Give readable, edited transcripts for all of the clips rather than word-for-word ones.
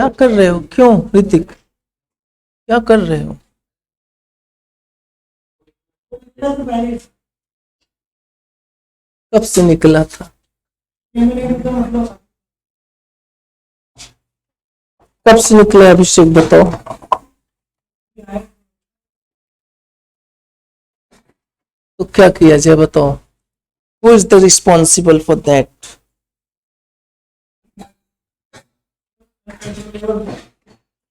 क्या कर रहे हो? क्यों ऋतिक, क्या कर रहे हो? कब से निकला था? कब से निकला अभिषेक, बताओ। तो क्या किया जाए, बताओ। Who is the responsible for that?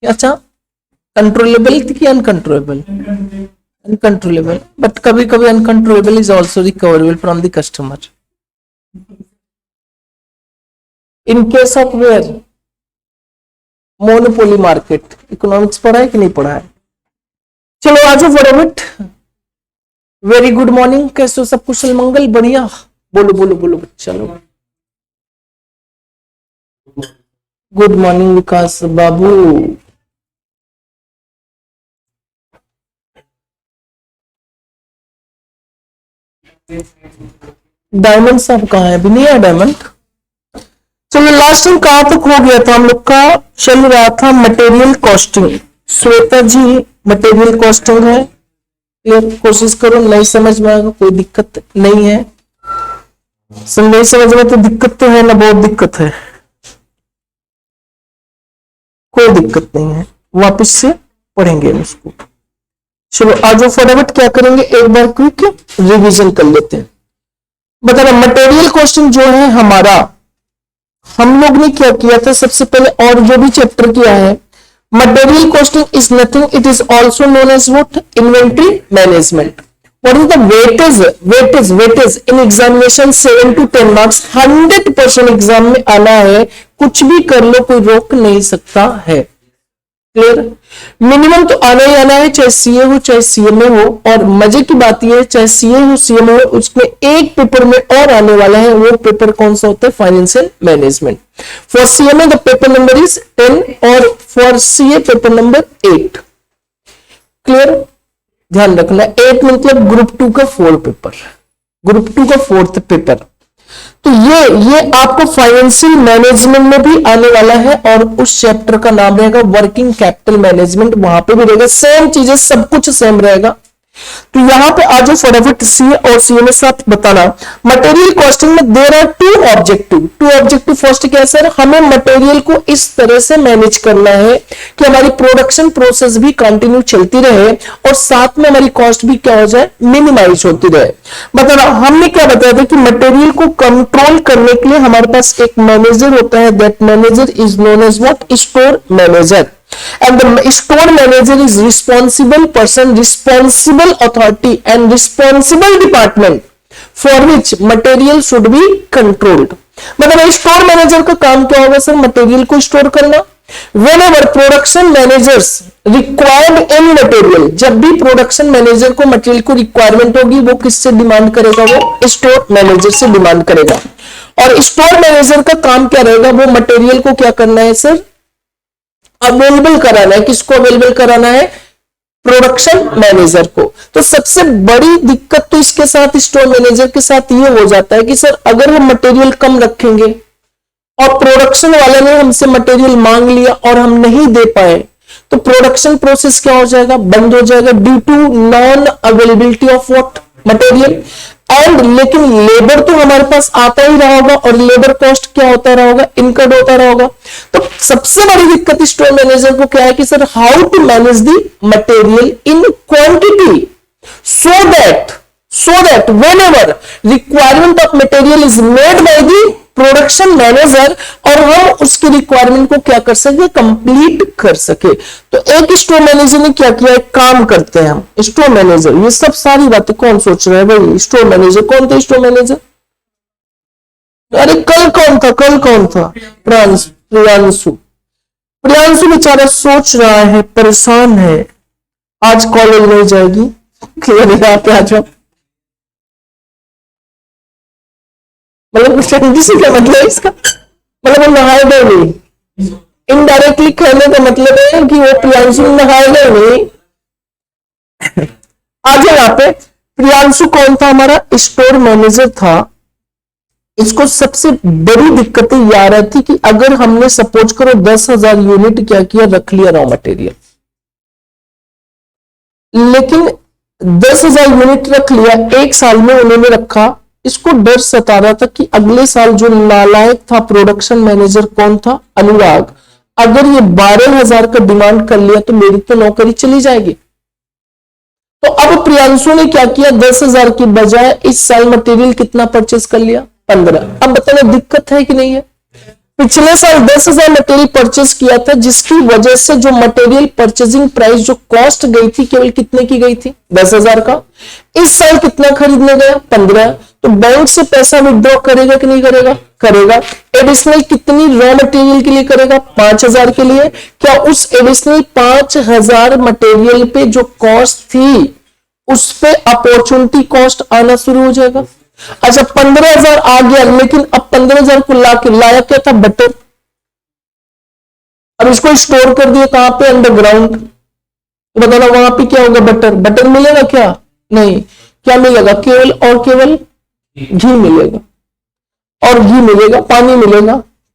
अच्छा, कंट्रोलेबल थी कि अनकंट्रोलेबल? अनकंट्रोलेबल, बट कभी कभी uncontrollable is also recoverable from the customer in case of where monopoly market. Economics पढ़ा है कि नहीं पढ़ा है? चलो आज फटाफट। वेरी गुड मॉर्निंग, कैसे हो? सब कुशल मंगल? बढ़िया। बोलो बोलो बोलो चलो। गुड मॉर्निंग विकास बाबू। डायमंड साहब कहाँ है? अभी नहीं है डायमंड। चलो लास्ट टाइम कहां तक हो गया था हम लोग का? चल रहा था मटेरियल कॉस्टिंग। श्वेता जी मटेरियल कॉस्टिंग है, क्लियर? कोशिश करो, नहीं समझ में आएगा कोई दिक्कत नहीं है। नहीं समझ में तो दिक्कत तो है ना, बहुत दिक्कत है। कोई दिक्कत नहीं है, वापस से पढ़ेंगे उसको। चलो आज फटाफट क्या करेंगे, एक बार क्विक रिवीजन कर लेते हैं। बताना मटेरियल कॉस्टिंग जो है हमारा, हम लोग ने क्या किया था सबसे पहले, और जो भी चैप्टर किया है। Material costing is nothing, it is also known as what? Inventory management. What is the weightage in examination 7 to 10 marks? 100% exam में आना है, कुछ भी कर लो, कोई रोक नहीं सकता है। क्लियर? मिनिमम तो आना ही आना है, चाहे सीए हो चाहे सीएमए हो। और मजे की बात यह है, चाहे सीए हो सीएमए हो, उसमें एक पेपर में और आने वाला है। वो पेपर कौन सा होता है? Financial management. For CMA the paper number is 10 और for CA paper number 8। Clear? ध्यान रखना, 8 मतलब ग्रुप 2 का 4 पेपर, ग्रुप 2 का 4th पेपर। तो ये आपको फाइनेंशियल मैनेजमेंट में भी आने वाला है, और उस चैप्टर का नाम रहेगा वर्किंग कैपिटल मैनेजमेंट। वहां पे भी रहेगा, सेम चीजें, सब कुछ सेम रहेगा। तो यहां पे आज फटाफट सीए और सीए में साथ बताना। मटेरियल कॉस्टिंग में there are two objective. First क्या है सर? हमें मटेरियल को इस तरह से मैनेज करना है कि हमारी प्रोडक्शन प्रोसेस भी कंटिन्यू चलती रहे, और साथ में हमारी कॉस्ट भी क्या हो जाए? मिनिमाइज होती रहे। बताना, हमने क्या बताया था कि मटेरियल को कंट्रोल करने के लिए हमारे पास एक मैनेजर होता है। That manager is known as what? Store manager. And the store manager is responsible person, responsible authority and responsible department for which material should be controlled. मतलब स्टोर मैनेजर का काम क्या होगा सर? मटेरियल को store करना। Whenever production managers required any material, जब भी production manager को मटेरियल को रिक्वायरमेंट होगी, वो किससे डिमांड करेगा? वो स्टोर मैनेजर से डिमांड करेगा। और स्टोर मैनेजर का काम क्या रहेगा? वो मटेरियल को क्या करना है सर? अवेलेबल कराना है। किसको अवेलेबल कराना है? प्रोडक्शन मैनेजर को। तो सबसे बड़ी दिक्कत तो इसके साथ, स्टोर मैनेजर के साथ ये हो जाता है कि सर अगर हम मटेरियल कम रखेंगे और प्रोडक्शन वाले ने हमसे मटेरियल मांग लिया और हम नहीं दे पाए, तो प्रोडक्शन प्रोसेस क्या हो जाएगा? बंद हो जाएगा, due to non availability of what? Material. And लेकिन लेबर तो हमारे पास आता ही रहा होगा, और लेबर कॉस्ट क्या होता रहा होगा? इनकर्ड होता रहा होगा। तो सबसे बड़ी दिक्कत स्टोर मैनेजर को क्या है कि sir how to manage the material in quantity, so that whenever requirement of material is made by the production manager, और हम उसकी रिक्वायरमेंट को क्या कर सके? कंप्लीट कर सके। तो एक स्टोर मैनेजर ने क्या किया? एक काम करते हैं हम, स्टोर मैनेजर, ये सब सारी बातें कौन सोच रहा है भाई? स्टोर मैनेजर कौन थे? स्टोर मैनेजर, अरे कल कौन था? प्रियांशु बेचारा सोच रहा है, परेशान है, आज कॉलेज नहीं जाएगी। क्लियर? यहाँ पे आ जाओ। मतलब से क्या मतलब इसका? मतलब वो नहाएगा नहीं। इनडायरेक्टली कहने का मतलब है कि वो प्रियांशु नहाएगा नहीं। आज यहाँ पे प्रियांशु कौन था? हमारा स्टोर मैनेजर था। इसको सबसे बड़ी दिक्कत ये आ रही थी कि अगर हमने सपोज करो 10,000 यूनिट क्या किया, रख लिया रॉ मटेरियल, लेकिन 10,000 यूनिट रख लिया, एक साल में उन्होंने रखा, इसको डर सता रहा था कि अगले साल जो नालायक था प्रोडक्शन मैनेजर कौन था, अनुराग, अगर ये 12,000 का डिमांड कर लिया तो मेरी तो नौकरी चली जाएगी। तो अब प्रियांशु ने क्या किया, 10,000 की बजाय इस साल मटेरियल कितना परचेस कर लिया, 15। अब बताना दिक्कत है कि नहीं है। पिछले साल 10,000 मटेरियल परचेस किया था, जिसकी वजह से जो मटेरियल परचेजिंग प्राइस जो कॉस्ट गई थी केवल कितने की गई थी, 10,000 का। इस साल कितना खरीदने गया, 15। तो बैंक से पैसा विड्रॉ करेगा कि नहीं करेगा, करेगा। एडिशनल कितनी रॉ मटेरियल के लिए करेगा, 5,000 के लिए। क्या उस एडिशनल 5,000 मटेरियल पे जो कॉस्ट थी उस पे अपॉर्चुनिटी कॉस्ट आना शुरू हो जाएगा। अच्छा 15,000 आ गया, लेकिन अब 15,000 को लाया क्या था, बटर। अब इसको स्टोर कर दिया कहां पे, अंडरग्राउंड। बताना वहां पे क्या होगा, बटर। बटर मिलेगा क्या, नहीं। क्या मिलेगा, केवल और केवल घी मिलेगा, और घी मिलेगा, पानी मिलेगा,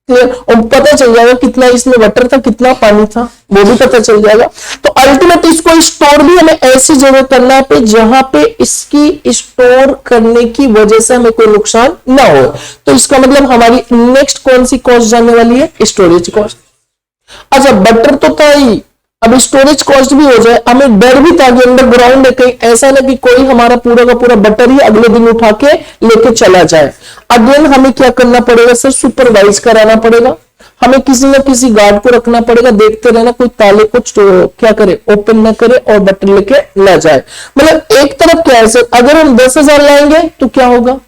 और पता चल जाएगा कितना इसमें बटर था कितना पानी था, वो भी पता चल जाएगा। तो अल्टीमेट इसको स्टोर भी हमें ऐसी जगह करना है जहां पे इसकी स्टोर करने की वजह से हमें कोई नुकसान ना हो। तो इसका मतलब हमारी नेक्स्ट कौन सी कॉस्ट जाने वाली है, स्टोरेज कॉस्ट। अच्छा बटर तो था ही, अब स्टोरेज कॉस्ट भी हो जाए। हमें डर भी था कि अंडरग्राउंड है, कहीं ऐसा ना कि कोई हमारा पूरा का पूरा बटर ही अगले दिन उठा के लेके चला जाए। अगेन हमें क्या करना पड़ेगा सर, सुपरवाइज कराना पड़ेगा, हमें किसी ना किसी गार्ड को रखना पड़ेगा, देखते रहना कोई ताले को क्या करे, ओपन ना करे और बटर लेके ना जाए। मतलब एक तरफ क्या है सर, अगर हम 10,000 लाएंगे तो क्या होगा,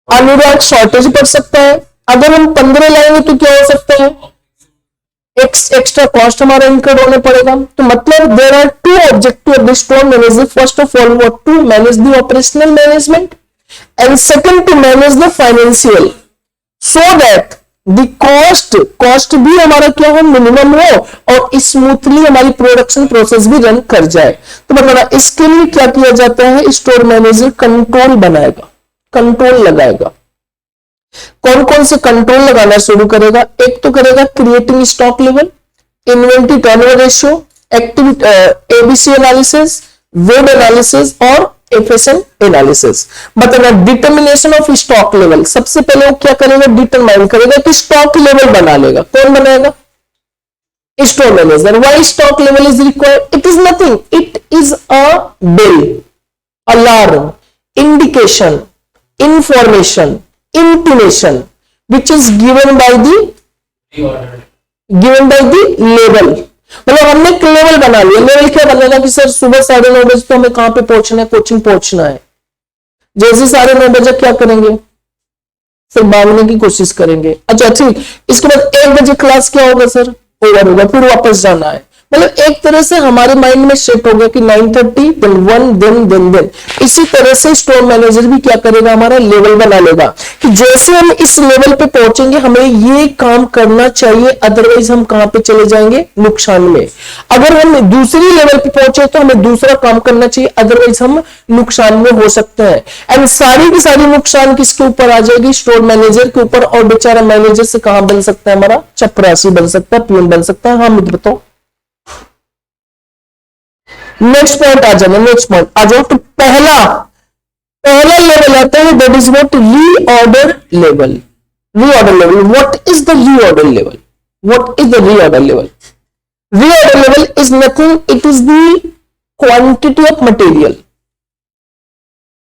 अनुराग शॉर्टेज पड़ सकता है। अगर हम 15 लाएंगे तो क्या हो सकता है, एक्स्ट्रा कॉस्ट हमारा इनकर्ड होने पड़ेगा। तो मतलब there are two objective of the store manager, first of all what, to manage the operational management and second to manage the financial, so that the cost भी हमारा क्या हो, मिनिमम हो, और स्मूथली हमारी प्रोडक्शन प्रोसेस भी run कर जाए। तो मतलब इसके लिए क्या किया जाता है, स्टोर मैनेजर कंट्रोल बनाएगा, कंट्रोल लगाएगा। कौन कौन से कंट्रोल लगाना शुरू करेगा, एक तो करेगा creating stock level, inventory turnover ratio, activity ABC analysis, web analysis और एफएसएन एनालिसिस। मतलब डिटर्मिनेशन ऑफ स्टॉक लेवल, सबसे पहले वो क्या करेगा, डिटरमाइन करेगा कि स्टॉक लेवल बना लेगा। कौन बनाएगा, store manager. Why stock level is required, it is nothing, it is a bill, alarm, indication, information, intimation which is given by the level. मतलब हमने एक लेवल बना लिया। लेवल क्या बनेगा कि सर सुबह 9:30 बजे तो हमें कहां पे पहुंचना है, कोचिंग पहुंचना है। जैसे 9:30 बजे क्या करेंगे, फिर भागने की कोशिश करेंगे। अच्छा ठीक, इसके बाद 1 बजे क्लास क्या होगा सर, ओवर होगा, फिर वापस जाना है। मतलब एक तरह से हमारे माइंड में सेट हो गया कि 9:30 देन 1 देन। इसी तरह से स्टोर मैनेजर भी क्या करेगा, हमारा लेवल बना लेगा कि जैसे हम इस लेवल पे पहुंचेंगे हमें ये काम करना चाहिए, अदरवाइज हम कहां पे चले जाएंगे, नुकसान में। अगर हम दूसरी लेवल पे पहुंचे तो हमें दूसरा काम करना चाहिए, अदरवाइज हम नुकसान में हो सकते हैं। एंड सारी की सारी नुकसान किसके ऊपर आ जाएगी, स्टोर मैनेजर के ऊपर। और बेचारा मैनेजर से कहां बन सकता है, हमारा चपरासी बन सकता है, पीएन बन सकता है। हाँ मित्र, तो नेक्स्ट पॉइंट आ जाना, नेक्स्ट पॉइंट आ जाओ। तो पहला लेवल आता है, that is what, reorder level. Reorder level, what is the reorder level, what is the reorder level. Reorder level is nothing, it is the quantity of material,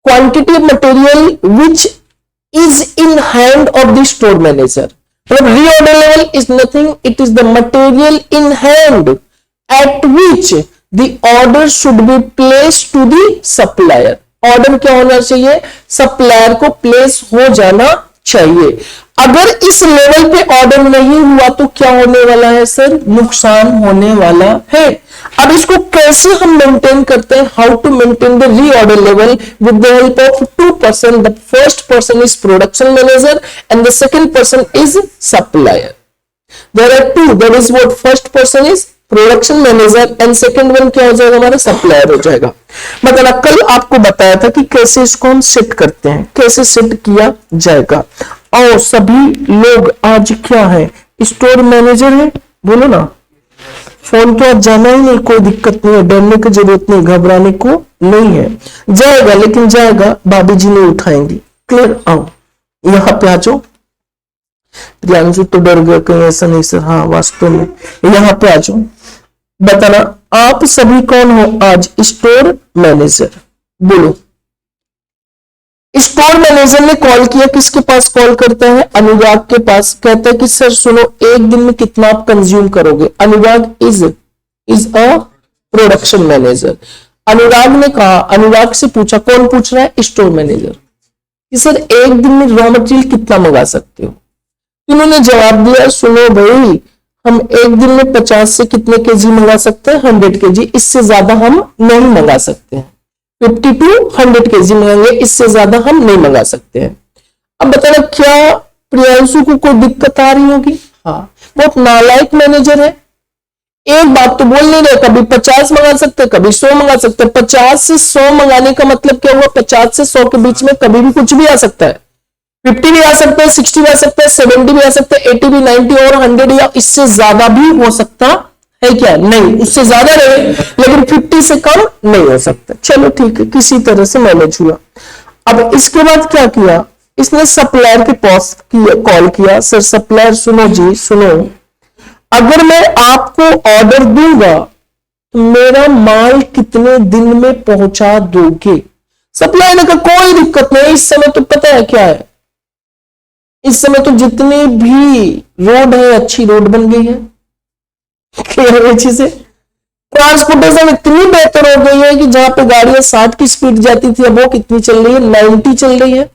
quantity of material which is in hand of the store manager. मतलब reorder level is nothing, it is the material in hand at which the order should be placed to the supplier। Order क्या होना चाहिए, supplier को place हो जाना चाहिए। अगर इस लेवल पे ऑर्डर नहीं हुआ तो क्या होने वाला है सर, नुकसान होने वाला है। अब इसको कैसे हम मेंटेन करते हैं, how to maintain the reorder level with the help of 2 person. The first person is production manager and the second person is supplier. There are two, that is what, first person is production manager, and second one क्या हो जाएगा हमारा, supplier हो जाएगा। मतलब कल आपको बताया था कि कैसे इसको हम सेट करते हैं, कैसे सेट किया जाएगा। और सभी लोग आज क्या है, स्टोर मैनेजर है, बोलो ना। फोन तो आज जाना ही नहीं, कोई दिक्कत नहीं है, डरने की जरूरत नहीं, घबराने को नहीं है। जाएगा, लेकिन जाएगा, भाभी जी नहीं उठाएंगी। क्लियर। आओ यहां पे आ जाओ। प्रियांशु तो डर गया, कहीं ऐसा नहीं सर, हाँ वास्तव में। यहाँ पे आ जाओ, बताना आप सभी कौन हो आज स्टोर मैनेजर, बोलो। स्टोर मैनेजर ने कॉल किया, किसके पास कॉल करता है, अनुराग के पास। कहता है कि सर सुनो, एक दिन में कितना आप कंज्यूम करोगे। अनुराग इज अ प्रोडक्शन मैनेजर। अनुराग ने कहा, अनुराग से पूछा, कौन पूछ रहा है, स्टोर मैनेजर, कि सर एक दिन में रॉ मटेरियल कितना मंगा सकते हो। इन्होंने जवाब दिया, सुनो भाई, हम एक दिन में 50 से कितने केजी मंगा सकते हैं, 100 केजी, इससे ज्यादा हम नहीं मंगा सकते हैं। 50 to 100 केजी मंगाएंगे, इससे ज्यादा हम नहीं मंगा सकते हैं। अब बताना, क्या प्रियांशु को कोई दिक्कत आ रही होगी। हाँ, बहुत नालायक मैनेजर है, एक बात तो बोल नहीं रहे, कभी 50 मंगा सकते, कभी 100 मंगा सकते। 50 से 100 मंगाने का मतलब क्या हुआ, 50 से 100 के बीच में कभी भी कुछ भी आ सकता है। 50 भी आ सकते हैं, 60 भी आ सकते हैं, 70 भी आ सकते हैं, 80 भी, 90 और 100 या इससे ज्यादा भी हो सकता है। क्या नहीं, उससे ज्यादा रहे, लेकिन 50 से कम नहीं हो सकता। चलो ठीक है, किसी तरह से मैनेज हुआ। अब इसके बाद क्या किया, इसने सप्लायर के पास कॉल किया। सर सप्लायर सुनो जी, सुनो, अगर मैं आपको ऑर्डर दूंगा तो मेरा माल कितने दिन में पहुंचा दोगे। सप्लायर ने कहा कोई दिक्कत नहीं, इस समय तो पता है क्या है, इस समय तो जितनी भी रोड है अच्छी रोड बन गई है। क्लियर चीजें, ट्रांसपोर्टेशन इतनी बेहतर हो गई है कि जहां पे गाड़ियां 60 की स्पीड जाती थी, अब वो कितनी चल रही है, 90 चल रही है।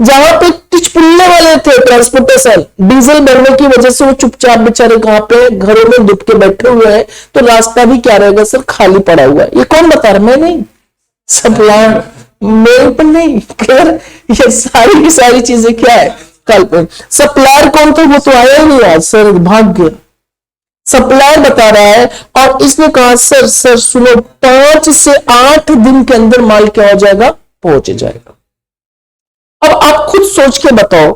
जहां पे टिचपुल्ले वाले थे ट्रांसपोर्टेशन, डीजल बढ़ने की वजह से वो चुपचाप बेचारे कहां पे घरों में दुब के बैठे हुए हैं, तो रास्ता भी क्या रहेगा सर, खाली पड़ा हुआ है। ये कौन बता रहा, मैं नहीं, सप्लायर, मेरे पर नहीं। क्लियर, ये सारी की सारी चीजें क्या है, कल्पना। सप्लायर कौन था, वो तो आया ही नहीं आज, सर भाग गया। सप्लायर बता रहा है, और इसने कहा सर सुनो, 5 से 8 दिन के अंदर माल क्या हो जाएगा, पहुंच जाएगा। अब आप खुद सोच के बताओ,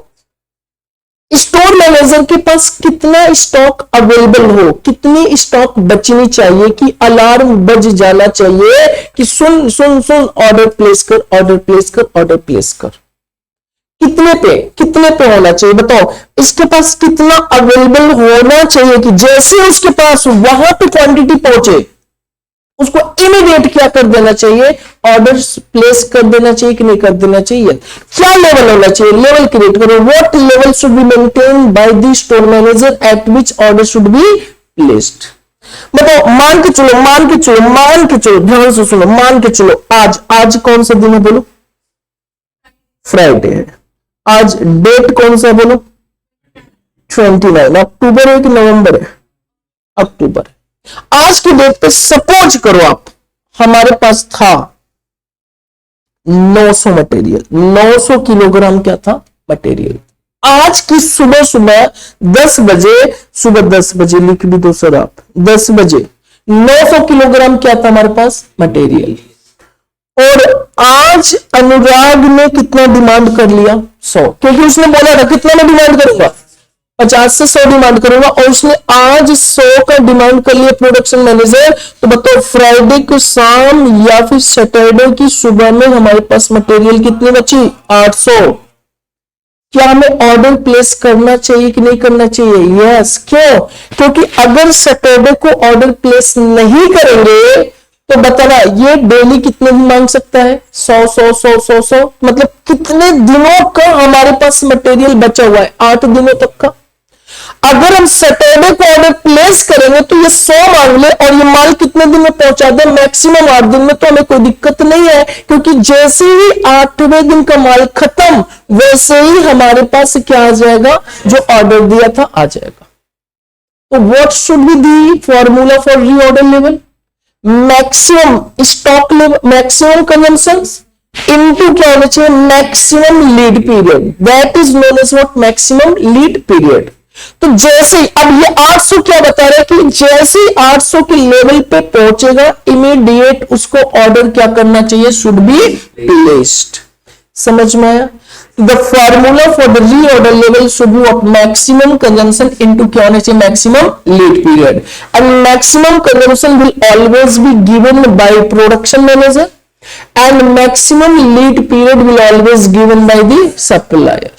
स्टोर मैनेजर के पास कितना स्टॉक अवेलेबल हो, कितनी स्टॉक बचनी चाहिए कि अलार्म बज जाना चाहिए कि सुन सुन सुन, ऑर्डर प्लेस कर, ऑर्डर प्लेस कर, ऑर्डर प्लेस कर। कितने पे होना चाहिए बताओ, इसके पास कितना अवेलेबल होना चाहिए कि जैसे उसके पास वहां पे क्वांटिटी पहुंचे, उसको इमीडिएट क्या कर देना चाहिए, ऑर्डर प्लेस कर देना चाहिए कि नहीं कर देना चाहिए। क्या लेवल होना चाहिए, लेवल क्रिएट करो। What level should be maintain by the store manager eight which order should be placed. बताओ, मान के चलो, ध्यान से सुनो, मान के चलो, आज कौन सा दिन है बोलो, फ्राइडे है। आज डेट कौन सा है बोलो, 29 अक्टूबर है कि नवंबर है, अक्टूबर। आज की डेट पे सपोज करो आप, हमारे पास था 900 मटेरियल, 900 किलोग्राम क्या था मटेरियल। आज की सुबह 10 बजे, सुबह 10 बजे लिख भी दो सर आप, 10 बजे 900 किलोग्राम क्या था हमारे पास मटेरियल। और आज अनुराग ने कितना डिमांड कर लिया, 100, क्योंकि उसने बोला था कितना में डिमांड करूंगा, 50 से 100 डिमांड करूंगा, और उसने आज 100 का डिमांड कर लिया प्रोडक्शन मैनेजर। तो बताओ, फ्राइडे को शाम या फिर सैटरडे की सुबह में हमारे पास मटेरियल कितनी बची, 800। क्या हमें ऑर्डर प्लेस करना चाहिए कि नहीं करना चाहिए, यस। क्यों, क्योंकि अगर सैटरडे को ऑर्डर प्लेस नहीं करेंगे तो बताना, ये डेली कितने भी मांग सकता है, 100, मतलब कितने दिनों का हमारे पास मटेरियल बचा हुआ है, 8 दिनों तक का। अगर हम सैटरडे को ऑर्डर प्लेस करेंगे तो ये 100 मांग ले और ये माल कितने दिन में पहुंचा दे, मैक्सिमम 8 दिन में, तो हमें कोई दिक्कत नहीं है, क्योंकि जैसे ही 8वें दिन का माल खत्म वैसे ही हमारे पास क्या आ जाएगा, जो ऑर्डर दिया था आ जाएगा। तो what should be the formula for reorder level, maximum stock level, maximum consumption into क्या होना चाहिए, maximum lead period, that is known as what, maximum lead period. तो जैसे ही अब ये 800 क्या बता रहा है कि जैसे ही 800 के लेवल पे पहुंचेगा इमीडिएट उसको ऑर्डर क्या करना चाहिए, शुड बी प्लेस्ड। समझ में आया? The formula for the reorder level should be of maximum consumption into क्या होना चाहिए, maximum lead period. And maximum consumption will always be given by production manager and maximum lead period will always given by the supplier.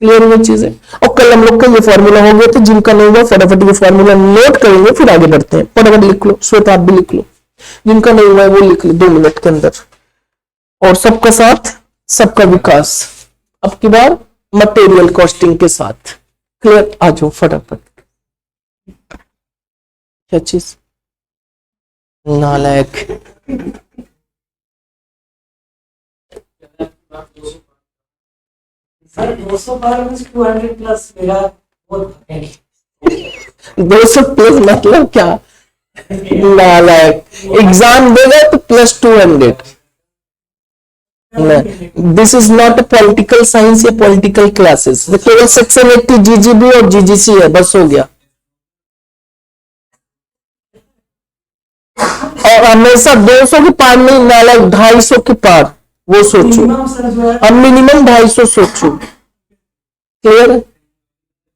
Clear हुई चीज है? और कल हम लोग का ये फॉर्मूला हो गया, तो जिनका नहीं हुआ फटाफट ये फॉर्मूला नोट करेंगे, फिर आगे बढ़ते हैं। फटाफट लिख लो, श्वेता आप भी लिख लो, जिनका नहीं हुआ है वो लिख लो 2 मिनट के अंदर। और सबका साथ सबका विकास, अब की बार मटेरियल कॉस्टिंग के साथ। क्लियर? आ जाओ फटाफट। क्या चीज? नालायक। सर 200 बार 200 प्लस मेरा बहुत 200 प्लस मतलब क्या? नालायक। एग्जाम देगा तो +200। This is not a political science या पॉलिटिकल क्लासेस। केवल सेक्शन 80 जीजीबी और जीजीसी है, बस हो गया। और हमेशा 200 के पार नहीं, नालायक 250 के पार वो सोचो। अब मिनिमम 250 सोचो। क्लियर?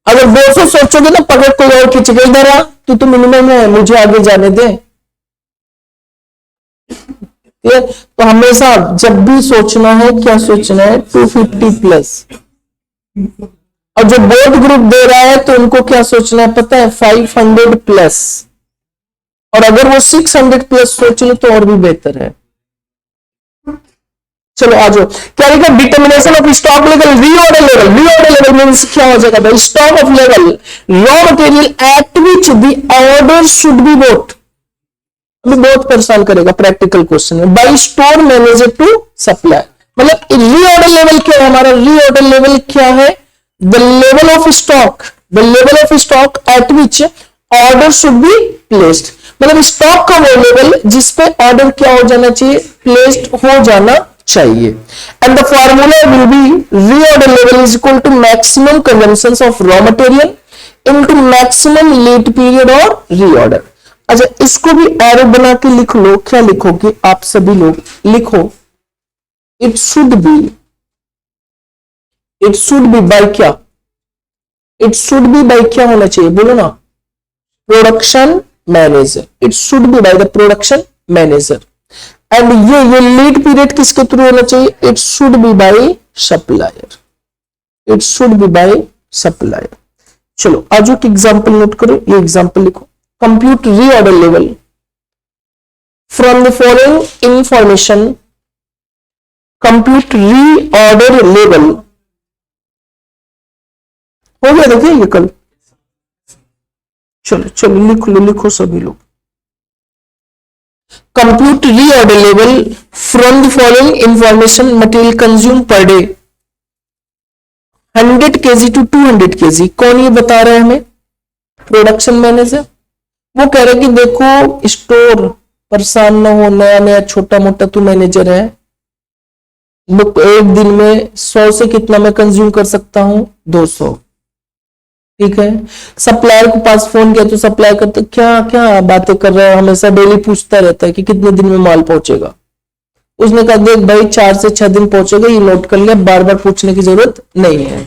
अगर 200 सोचोगे तो पकड़ कोई और खींचेगा, इधर आ, तू तो मिनिमम है, मुझे आगे जाने दे। क्लियर? तो हमेशा जब भी सोचना है, क्या सोचना है, 250 प्लस। और जो बोर्ड ग्रुप दे रहा है तो उनको क्या सोचना है पता है, 500 प्लस। और अगर वो 600 प्लस सोच लो तो और भी बेहतर है। चलो आ जाओ। क्या लिखा? Determination of stock level, reorder level. Reorder level means क्या हो जाएगा भाई? Stock of level raw material at which the order should be bought. अभी बहुत परेशान करेगा प्रैक्टिकल क्वेश्चन में। By store manager to supply, मतलब रीऑर्डर लेवल क्या है हमारा? रीऑर्डर लेवल क्या है? The level of stock, the level of stock at which order should be placed. मतलब स्टॉक का वो लेवल जिसपे ऑर्डर क्या हो जाना चाहिए, प्लेस्ड हो जाना चाहिए। And the formula will be reorder level is equal to maximum consumption of raw material into maximum lead period और रीऑर्डर। अच्छा, इसको भी एरो बना के लिख लो। क्या लिखोगे आप सभी लोग? लिखो इट शुड बी बाय क्या? इट शुड बी बाय क्या होना चाहिए, बोलो ना? Production manager. It should be by the production manager. And ये लीड पीरियड किसके थ्रू होना चाहिए? It should be by supplier. It should be by supplier. चलो आज एक एग्जांपल नोट करो, ये एग्जांपल लिखो। Compute reorder level from the following information. Compute reorder level हो गया, देखिए ये कल। चलो चलो लिखो सभी लोग। Compute reorder level from the following information. Material consume per day 100 kg to 200 kg। कौन ये बता रहा है हमें? Production manager. वो कह रहे कि देखो स्टोर परेशान न हो, नया नया छोटा मोटा तू मैनेजर है, एक दिन में 100 से कितना मैं कंज्यूम कर सकता हूं? 200। ठीक है। सप्लायर के पास फोन किया तो सप्लायर करता क्या क्या बातें कर रहा है, हमेशा डेली पूछता रहता है कि कितने दिन में माल पहुंचेगा। उसने कहा देख भाई 4 से 6 दिन पहुंचेगा, ये नोट कर लिया, बार बार पूछने की जरूरत नहीं है।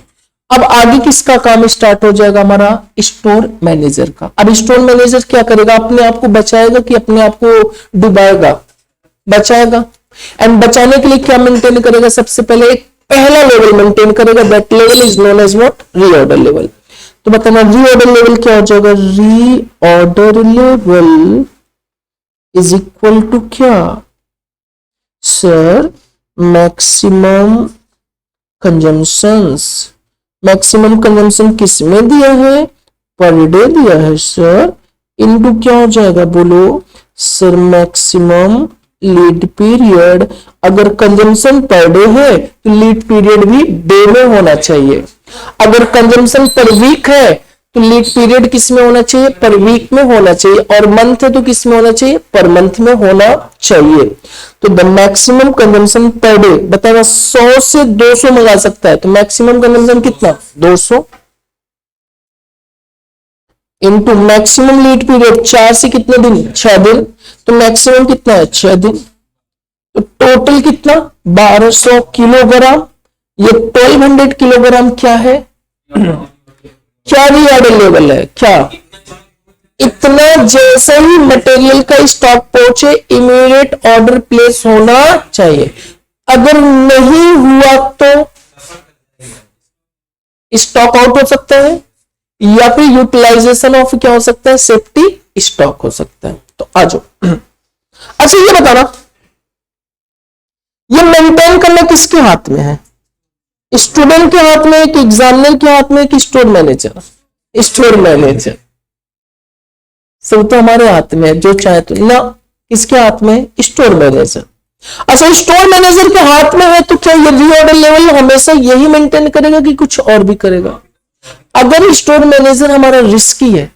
अब आगे किसका काम स्टार्ट हो जाएगा? हमारा स्टोर मैनेजर का। अब स्टोर मैनेजर क्या करेगा? अपने आप को बचाएगा कि अपने आप को डुबाएगा? बचाएगा। एंड बचाने के लिए क्या मेंटेन करेगा? सबसे पहले एक पहला लेवल मेंटेन करेगा, that level is known as what? Reorder level. तो बताना रीऑर्डर लेवल क्या हो जाएगा? Reorder level is equal to क्या sir? Maximum consumptions. Maximum consumption किस में दिया है? पर डे दिया है सर। इनटू क्या हो जाएगा बोलो सर? Maximum lead period. अगर कंजम्पशन पर डे है तो लीड पीरियड भी डे में होना चाहिए। अगर कंजम्पशन पर वीक है तो लीड पीरियड किस में होना चाहिए? पर वीक में होना चाहिए। और मंथ है तो किस में होना चाहिए? पर मंथ में होना चाहिए। तो the maximum consumption per day बताना 100 से 200 मंगा सकता है, तो मैक्सिमम कंजम्पशन कितना? 200। इनटू मैक्सिमम लीड पीरियड 4 से कितने दिन, 6 दिन, तो मैक्सिमम कितना है 6 दिन, तो टोटल कितना 1200 किलोग्राम। ये 1200 किलोग्राम क्या है, क्या रीऑर्डर लेवल है, क्या इतना जैसे ही मटेरियल का स्टॉक पहुंचे इमीडिएट ऑर्डर प्लेस होना चाहिए। अगर नहीं हुआ तो स्टॉक आउट हो सकता है या फिर यूटिलाइजेशन ऑफ क्या हो सकता है, सेफ्टी स्टॉक हो सकता है। तो आ जाओ। अच्छा ये बताना, ये मेंटेन करना किसके हाथ में है, स्टूडेंट के हाथ में, कि एग्जामिनर के हाथ में, कि स्टोर मैनेजर, स्टोर मैनेजर। सब तो हमारे हाथ में है, जो चाहे तो ना, किसके हाथ में, स्टोर मैनेजर। अच्छा स्टोर मैनेजर के हाथ में है तो क्या ये रीऑर्डर लेवल हमेशा यही मेंटेन करेगा कि कुछ और भी करेगा। अगर स्टोर मैनेजर हमारा रिस्की है,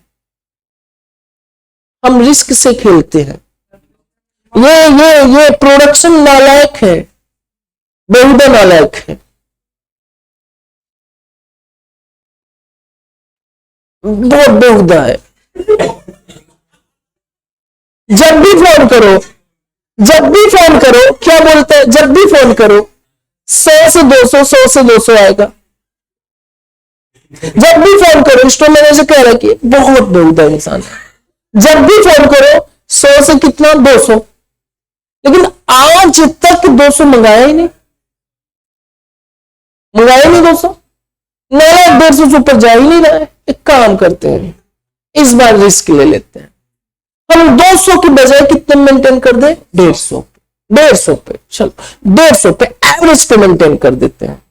हम रिस्क से खेलते हैं, ये प्रोडक्शन नालायक है, बेहुदा नालायक है, बहुत बेहुदा है। जब भी फोन करो, जब भी फोन करो, क्या बोलते हैं, जब भी फोन करो 100 से 200, 100 से 200 आएगा। जब भी फोन करो, स्टोर मैनेजर कह रहा है कि बहुत बेहुदा इंसान है। जब भी फोन करो 100 से कितना 200, लेकिन आज तक 200 मंगाया ही नहीं, मंगाया नहीं 200, 9,150 से ऊपर जा ही नहीं रहा है। एक काम करते हैं, इस बार रिस्क ले लेते हैं, हम 200 की बजाय कितने मेंटेन कर दे, 150 पे, चलो 150 पे एवरेज पे मेंटेन कर देते हैं।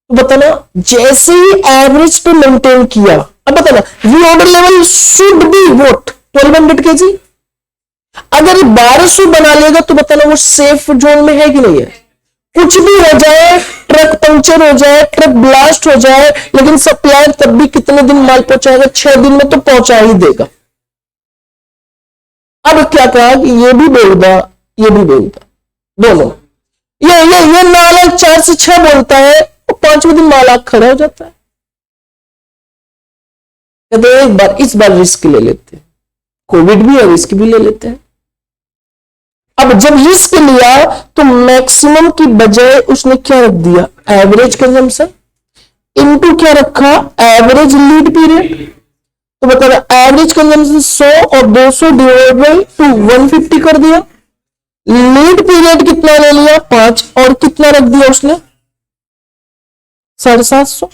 तो बताना, जैसे ही एवरेज पे मेंटेन किया, अब बताना reorder level should be what 1200 kg। अगर 1200 बना लेगा तो बताना वो सेफ जोन में है कि नहीं है। कुछ भी हो जाए, ट्रक पंक्चर हो जाए, ट्रक ब्लास्ट हो जाए, लेकिन सप्लायर तब भी कितने दिन माल पहुंचाएगा, 6 दिन में तो पहुंचा ही देगा। अब क्या कहा कि ये भी बेहुदा, ये भी बेहुदा, दोनों। ये नालायक 4 से 6 बोलता है, और 5वें दिन माल आग खड़ा हो जाता है। कहते इस बार रिस्क ले लेते हैं, कोविड भी है, रिस्क भी ले लेते हैं। अब जब रिस्क लिया तो मैक्सिमम की बजाय उसने क्या रख दिया, एवरेज कंजम्पशन इनटू क्या रखा, एवरेज लीड पीरियड। तो बता एवरेज कंजम्पशन 100 और 200 डिवाइड बाई 2 150 कर दिया। लीड पीरियड कितना ले लिया, 5, और कितना रख दिया उसने 750।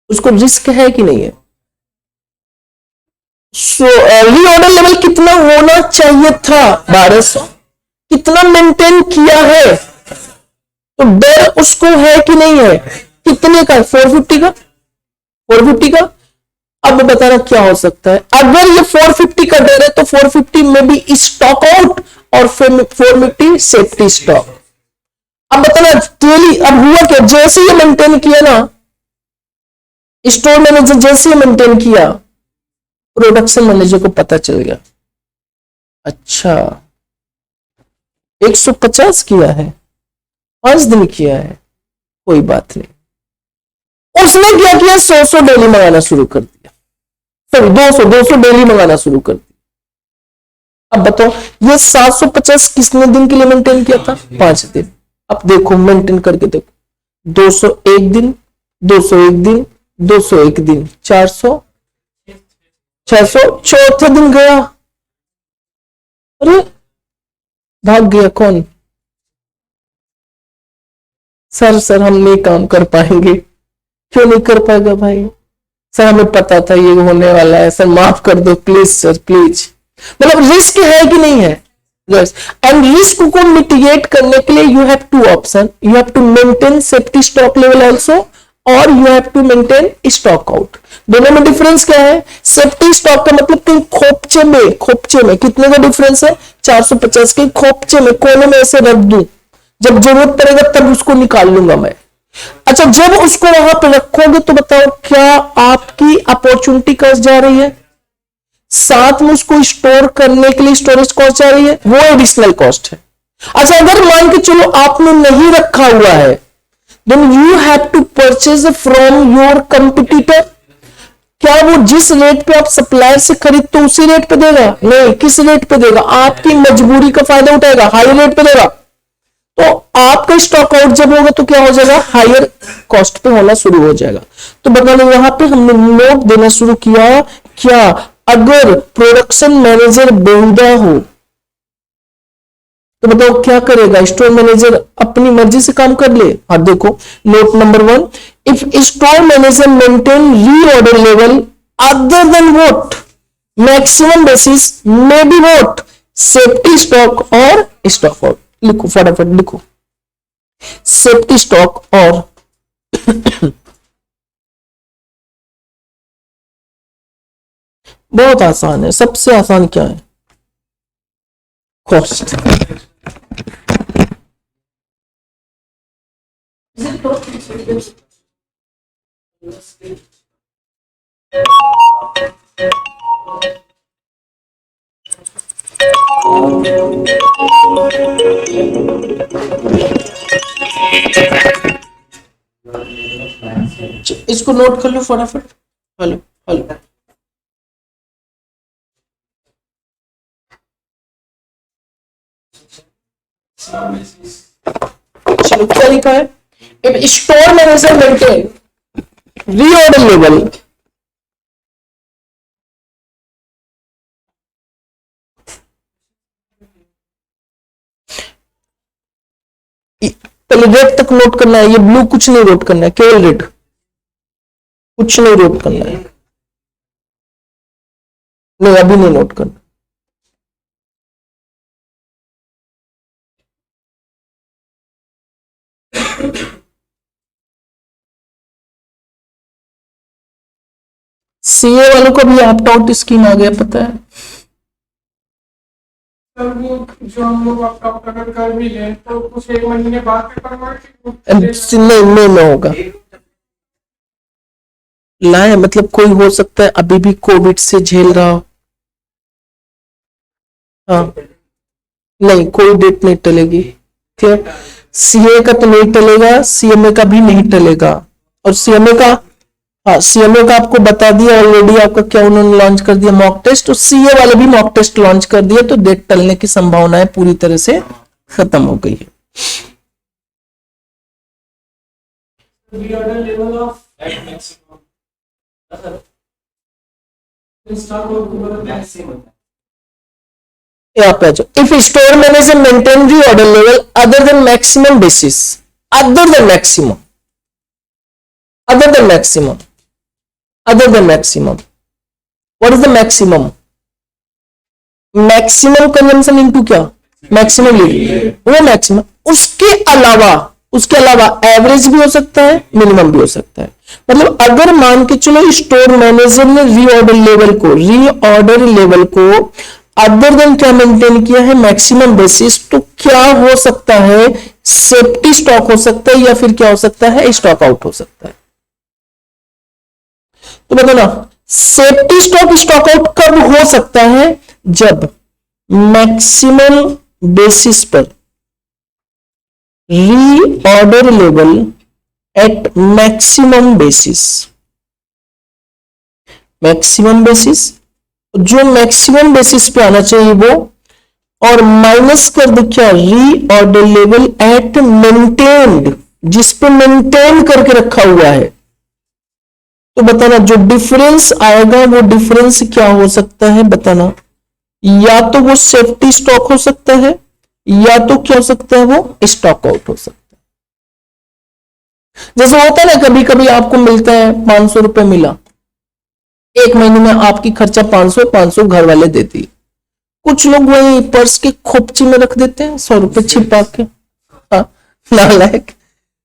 उसको रिस्क है कि नहीं है। रीऑर्डर लेवल कितना होना चाहिए था, 1200। कितना मेंटेन किया है, तो डर उसको है कि नहीं है, कितने का, 450 का, 450 का। अब बताना क्या हो सकता है, अगर ये 450 का डर है तो 450 में भी स्टॉक आउट और 450 सेफ्टी स्टॉक। अब बताना डेली, अब हुआ क्या, जैसे ये मेंटेन किया ना, स्टोर मैनेजर जैसे ही मेंटेन किया, प्रोडक्शन मैनेजर को पता चल गया, अच्छा 150 किया है, 5 दिन किया है, कोई बात नहीं। उसने क्या किया, 100 डेली मंगाना शुरू कर दिया, सॉरी 200 डेली मंगाना शुरू कर दिया। अब बताओ ये 750 किसने दिन के लिए मेंटेन किया था, 5 दिन। अब देखो मेंटेन करके देखो, 201 दिन, 201 दिन, 201 दिन, 400, 600, चौथे दिन गया, अरे भाग गया कौन, सर हम नहीं काम कर पाएंगे। क्यों नहीं कर पाएगा भाई, सर हमें पता था ये होने वाला है, सर माफ कर दो प्लीज सर प्लीज। मतलब रिस्क है कि नहीं है, एंड रिस्क को मिटिगेट करने के लिए you have 2 option, you have to maintain safety stock level also, और you have to maintain stock out. दोनों में डिफरेंस क्या है, सेफ्टी स्टॉक का मतलब कि खोपचे में कितने का डिफरेंस है, 450 के खोपचे में कोने में ऐसे रख दूं, जब जरूरत पड़ेगा तब उसको निकाल लूंगा मैं। अच्छा जब उसको वहां पे रखोगे तो बताओ क्या आपकी अपॉर्चुनिटी कॉस्ट जा रही है, साथ में उसको स्टोर करने के लिए स्टोरेज कॉस्ट जा रही है, वो एडिशनल कॉस्ट है। अच्छा अगर मान के चलो आपने नहीं रखा हुआ है, then you have to purchase from your competitor। क्या वो जिस रेट पे आप सप्लायर से खरीदते हो उसी रेट पे देगा? नहीं, किस रेट पे देगा? आपकी मजबूरी का फायदा उठाएगा, हाई रेट पे देगा। तो आपका स्टॉक आउट जब होगा तो क्या हो जाएगा? हायर कॉस्ट पे होना शुरू हो जाएगा। तो बताना, यहां पे हमने नोट देना शुरू किया। क्या अगर प्रोडक्शन मैनेजर बेहुदा हो तो बताओ क्या करेगा? स्टोर मैनेजर अपनी मर्जी से काम कर ले। हाँ देखो, note number 1, if store manager maintain reorder level other than what maximum basis may be what safety stock और स्टॉक आउट। लिखो फटाफट लिखो, सेफ्टी स्टॉक और बहुत आसान है। सबसे आसान क्या है? कॉस्ट। इसको नोट कर लो फटाफट। हेलो हेलो, चलो क्या लिखा है? If store manager maintain reorder level पहले रेड तक नोट करना है। ये ब्लू कुछ नहीं नोट करना है, केवल रेड, कुछ नहीं नोट करना है। नहीं, अभी नहीं नोट करना। सीए वालों को भी ऑप्ट आउट स्कीम आ गया, पता है? सर वो जो हम लोग आप अगर कर भी लें तो कुछ एक महीने बाद में करवाएं नहीं होगा। लाए मतलब कोई हो सकता है अभी भी कोविड से झेल रहा हो। हाँ, नहीं कोई डेट नहीं टलेगी। ठीक, सीए का तो नहीं टलेगा, सीएमए का भी नहीं टलेगा। और सीएमए का, हाँ सीएमए का आपको बता दिया ऑलरेडी, आपका क्या उन्होंने लॉन्च कर दिया मॉक टेस्ट, और सीए वाले भी मॉक टेस्ट लॉन्च कर दिया। तो डेट टलने की संभावनाएं पूरी तरह से खत्म हो गई है। Reorder level of maximum. यहाँ पे आ जाओ। If store manager maintain the order level other than maximum basis, other than maximum, other than maximum, other than maximum, what is the maximum? Maximum consumption into क्या? Maximum lead, वो maximum. उसके अलावा average भी हो सकता है, minimum भी हो सकता है। मतलब अगर मान के चलो स्टोर मैनेजर ने रीऑर्डर लेवल को अदर देन क्या मेंटेन किया है? मैक्सिमम बेसिस, तो क्या हो सकता है? सेफ्टी स्टॉक हो सकता है, या फिर क्या हो सकता है? स्टॉक आउट हो सकता है। तो बताना, सेफ्टी स्टॉक आउट कब हो सकता है? जब मैक्सिमम बेसिस पर reorder level at maximum basis, maximum basis, जो मैक्सिमम बेसिस पे आना चाहिए वो, और माइनस कर दो क्या? रीऑर्डर लेवल एट मेंटेन्ड, जिस पे मेंटेन करके रखा हुआ है। तो बताना जो डिफरेंस आएगा वो डिफरेंस क्या हो सकता है? बताना, या तो वो सेफ्टी स्टॉक हो सकता है, या तो क्या हो सकता है? वो स्टॉक आउट हो सकता है। जैसे होता है ना, कभी कभी आपको मिलता है 500 रुपए मिला, एक महीने में आपकी खर्चा 500 घर वाले देती है। कुछ लोग वही पर्स के खोपची में रख देते हैं 100 रुपए छिपा के। हाँ, नालायक,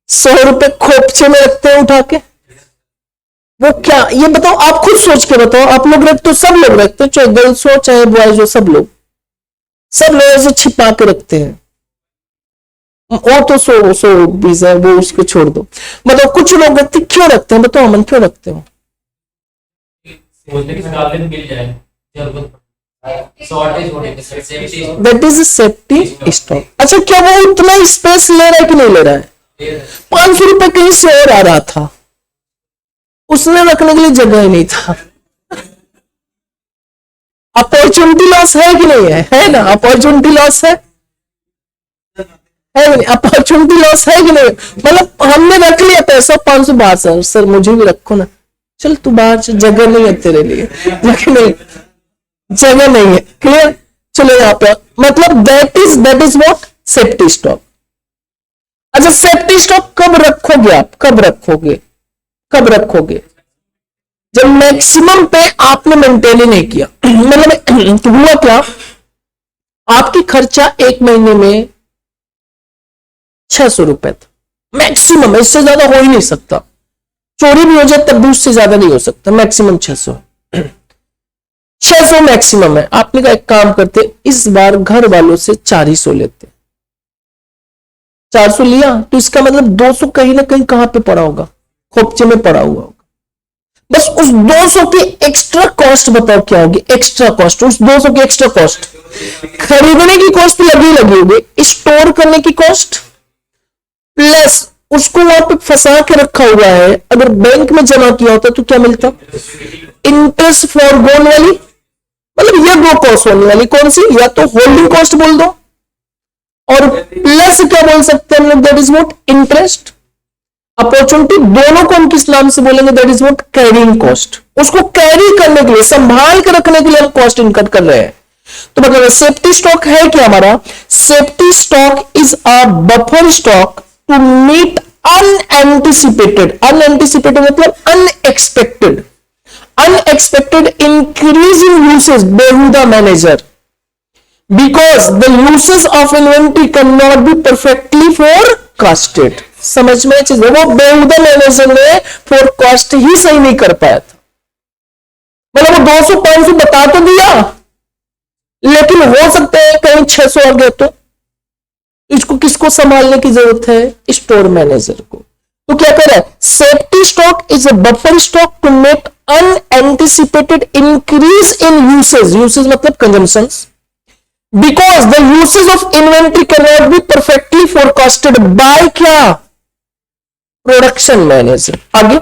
100 रुपए खोपचे में रखते हैं उठा के। वो क्या, ये बताओ, आप खुद सोच के बताओ। आप लोग रखते हो, सब लोग रखते हो, चाहे गर्ल्स हो चाहे बॉयज हो, सब लोग ऐसे छिपा के रखते हैं। वो तो 100 बीस है, वो उसको छोड़ दो। बताओ कुछ लोग रखते, क्यों रखते हैं? बताओ अमन, क्यों रखते हो? That is safety stock. अच्छा, क्या वो उतना स्पेस ले रहा है कि नहीं ले रहा है? 500 रुपए कहीं से और आ रहा था, उसने रखने के लिए जगह ही नहीं था। अपॉर्चुनिटी लॉस है कि नहीं है ना? अपॉर्चुनिटी लॉस है कि नहीं? अपॉर्चुनिटी लॉस है कि नहीं? मतलब हमने रख लिया पैसा 500 बाहर, सर मुझे भी रखो ना, चल तू बाहर, जगह नहीं है तेरे लिए, जगह नहीं है। क्लियर? चलो यहाँ पे मतलब that is what safety stock. अच्छा, सेफ्टी स्टॉक कब रखोगे आप? कब रखोगे? जब मैक्सिमम पे आपने मेंटेन ही नहीं किया। मतलब तो हुआ क्या, आपकी खर्चा एक महीने में 600 रुपए था मैक्सिमम, इससे ज्यादा हो ही नहीं सकता। चोरी भी हो जाए तब भी उससे ज्यादा नहीं हो सकता, मैक्सिमम 600। 600 मैक्सिमम है। आपने कहा एक काम करते, इस बार घर वालों से 400 लेते। 400 लिया तो इसका मतलब 200 कहीं ना कहीं कहां पे पड़ा होगा? खोपचे में पड़ा हुआ होगा। बस उस 200 की एक्स्ट्रा कॉस्ट बताओ क्या होगी? एक्स्ट्रा कॉस्ट, उस 200 की एक्स्ट्रा कॉस्ट, खरीदने की कॉस्ट लगी होगी, स्टोर करने की कॉस्ट, प्लस उसको वहां पे फंसा के रखा हुआ है, अगर बैंक में जमा किया होता तो क्या मिलता? इंटरेस्ट फॉरगोन वाली। मतलब ये दो कॉस्ट होने वाली, कौन सी? या तो होल्डिंग कॉस्ट बोल दो, और प्लस क्या बोल सकते हैं हम लोग? That is what interest. Opportunity दोनों को हम किस नाम से बोलेंगे? That is what carrying cost. उसको कैरी करने के लिए, संभाल के रखने के लिए हम कॉस्ट इनकट कर रहे हैं। तो मतलब सेफ्टी स्टॉक है क्या हमारा? Safety stock is a buffer stock to meet unanticipated मतलब अनएक्सपेक्टेड इंक्रीज इन यूसेज बेहुदा manager, because the uses of inventory cannot be perfectly forecasted। समझ में चीज, वो बेहुदा मैनेजर ने फोरकास्ट ही सही नहीं कर पाया था। मतलब वो 200-500 बता तो दिया, लेकिन हो सकता है कहीं 600 आ गया, तो इसको किसको संभालने की जरूरत है? स्टोर मैनेजर को। तो क्या कर रहा है? Safety stock is a buffer stock to make unanticipated increase in usage मतलब consumptions, because the uses of inventory cannot be perfectly forecasted by क्या? Production manager। आगे,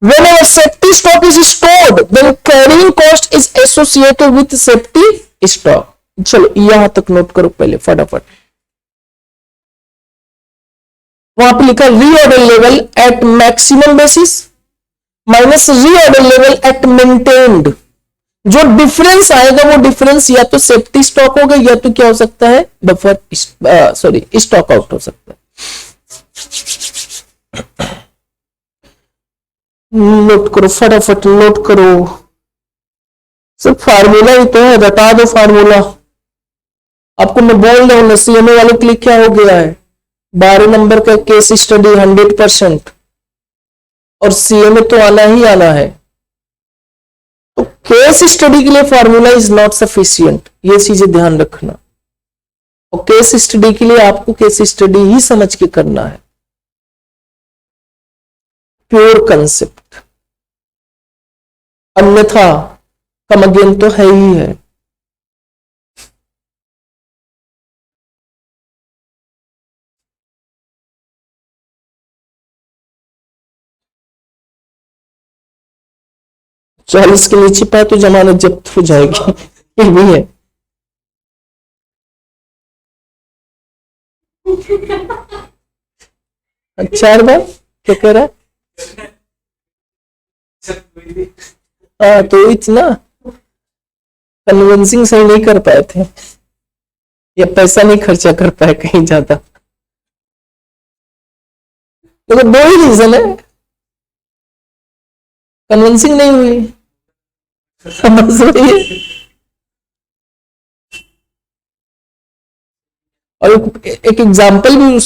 whenever safety stock is stored, then carrying cost is associated with safety stock। चलो यहां तक note करो पहले फटाफट। वहां पे लिखा reorder level at maximum basis minus reorder level at maintained. जो डिफरेंस आएगा वो डिफरेंस या तो सेफ्टी स्टॉक होगा या तो क्या हो सकता है? बफर स्टॉक आउट हो सकता है। नोट करो फटाफट, नोट करो। सब फार्मूला ही तो है, बता दो फार्मूला। आपको मैं बोल रहा हूं, सीएमए वाले के लिए क्या हो गया है? 12 नंबर का केस स्टडी 100%, और सीएमए तो आना ही आना है। तो केस स्टडी के लिए फॉर्मूला इज नॉट सफिशियंट, ये चीजें ध्यान रखना। और केस स्टडी के लिए आपको केस स्टडी ही समझ के करना है, प्योर कंसेप्ट, अन्यथा कमअगेन तो है ही है। चालीस के नीचे पाए तो जमानत जब्त हो जाएगी, ये भी है। चार बार क्या कह रहा है? तो इतना कन्विंसिंग सही नहीं कर पाए थे, या पैसा नहीं खर्चा कर पाए कहीं ज्यादा। तो दो ही रीजन है, कन्विंसिंग नहीं हुई, समझ रही। और एक एग्जाम्पल भी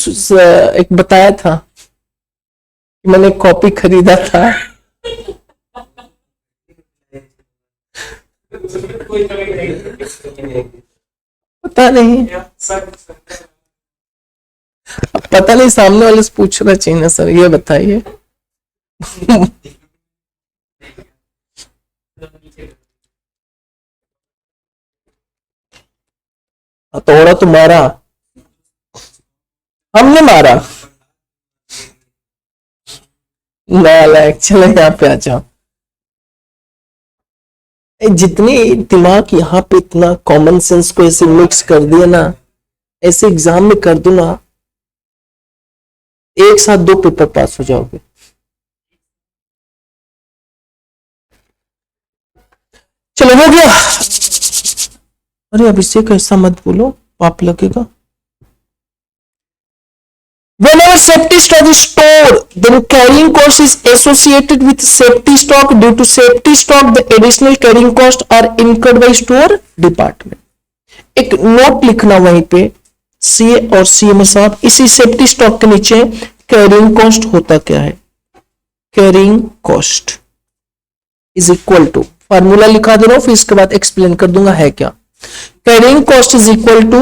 एक बताया था, मैंने कॉपी खरीदा था, पता नहीं, पता नहीं, सामने वाले से पूछना चाहिए ना सर, ये बताइए। हथौड़ा तो मारा, हमने मारा नालायक, चलो यहाँ पे आ जाओ। जितनी दिमाग यहाँ पे इतना कॉमन सेंस को ऐसे मिक्स कर दिया ना, ऐसे एग्जाम में कर दो ना, एक साथ 2 पेपर पास हो जाओगे। चलो हो गया। अरे अभिषेक ऐसा मत बोलो, पाप लगेगा। Whenever safety stock is stored, then carrying cost is associated with safety stock. Due to safety stock, the additional carrying cost are incurred by store department. एक नोट लिखना वहीं पे, सीए और सीएमओ साहब, इसी सेफ्टी स्टॉक के नीचे carrying cost होता क्या है? Carrying cost is equal to, formula लिखा दे रहा हूं, फिर इसके बाद एक्सप्लेन कर दूंगा है क्या। Carrying cost is equal to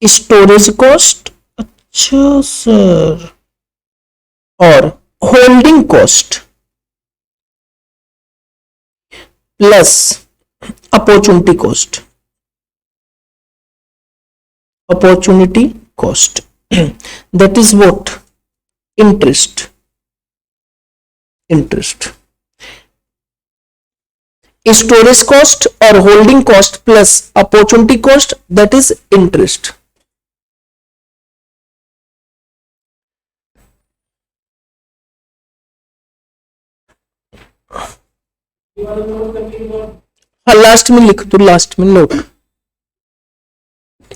storage cost, अच्छा सर, और holding cost plus opportunity cost, opportunity cost, that is what? Interest, interest. Storage cost और holding cost plus opportunity cost, that is interest. हाँ last में लिख दो, last में note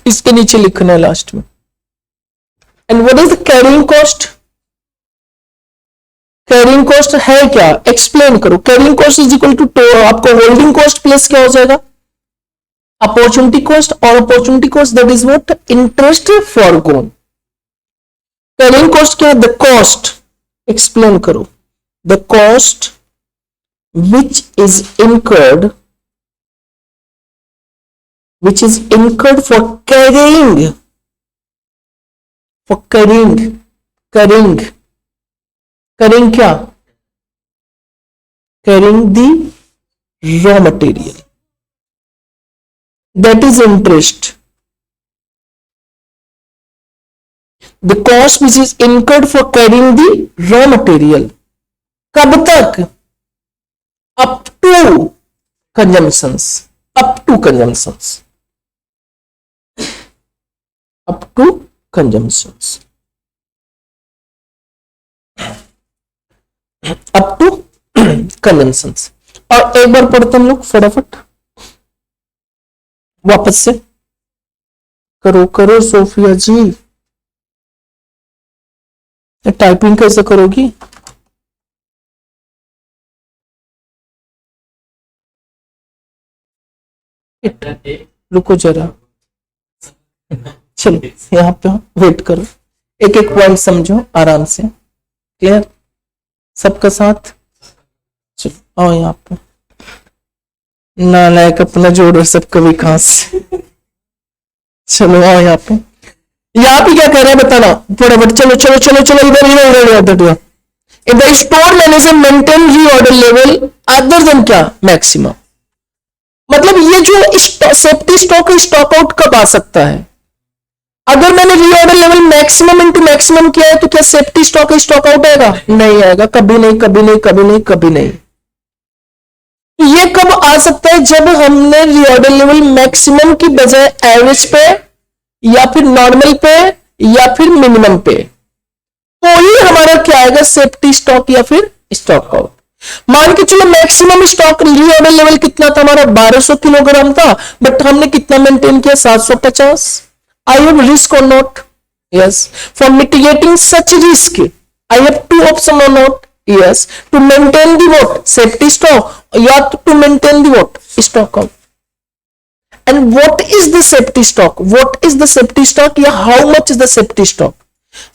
इसके नीचे लिखना है लास्ट में। And what is the carrying cost? Carrying cost है क्या? एक्सप्लेन करो। Carrying cost is equal to आपको होल्डिंग कॉस्ट प्लस क्या हो जाएगा? अपॉर्चुनिटी कॉस्ट, और opportunity cost that is what? Interest forgone. Carrying cost क्या है? द कॉस्ट, एक्सप्लेन करो, the cost which is incurred for carrying क्या? Carrying the raw material, that is interest. The cost which is incurred for carrying the raw material, कब तक? up to consumptions, up to consumptions, up to consumptions, up to consumptions। और एक बार पढ़ते हम लोग फटाफट, वापस से करो करो सोफिया जी, टाइपिंग कैसे करोगी? रुको जरा, चलो यहाँ पे वेट करो, एक एक पॉइंट समझो आराम से, क्लियर सबका साथ। चलो आओ यहाँ पे, नालायक अपना जोड़ो सब कभी कहां से। चलो आओ यहाँ पे क्या कह रहा है बताना फटाफट। चलो चलो चलो चलो इधर इधर इधर इधर। If the store manager maintain reorder level other than क्या? मैक्सिमम। मतलब ये जो सेफ्टी स्टॉक है, स्टॉक आउट कब आ सकता है? अगर मैंने reorder level maximum into maximum किया है तो क्या सेफ्टी स्टॉक है स्टॉक आउट आएगा? नहीं आएगा, कभी नहीं कभी नहीं कभी नहीं कभी नहीं। तो ये कब आ सकता है? जब हमने रीऑर्डर लेवल मैक्सिमम की बजाय एवरेज पे या फिर नॉर्मल पे या फिर मिनिमम पे, तो ही हमारा क्या आएगा? सेफ्टी स्टॉक या फिर स्टॉक आउट। मान के चलो मैक्सिमम स्टॉक रीऑर्डर लेवल कितना था हमारा? 1200 किलोग्राम था, बट हमने कितना मेंटेन किया? 750। आई हैव रिस्क और not? Yes. For mitigating such risk I have two option और not? Yes. To maintain the what? Safety stock, या to maintain the what? Stock out. And what is the safety stock? What is the safety stock या how much is the safety stock?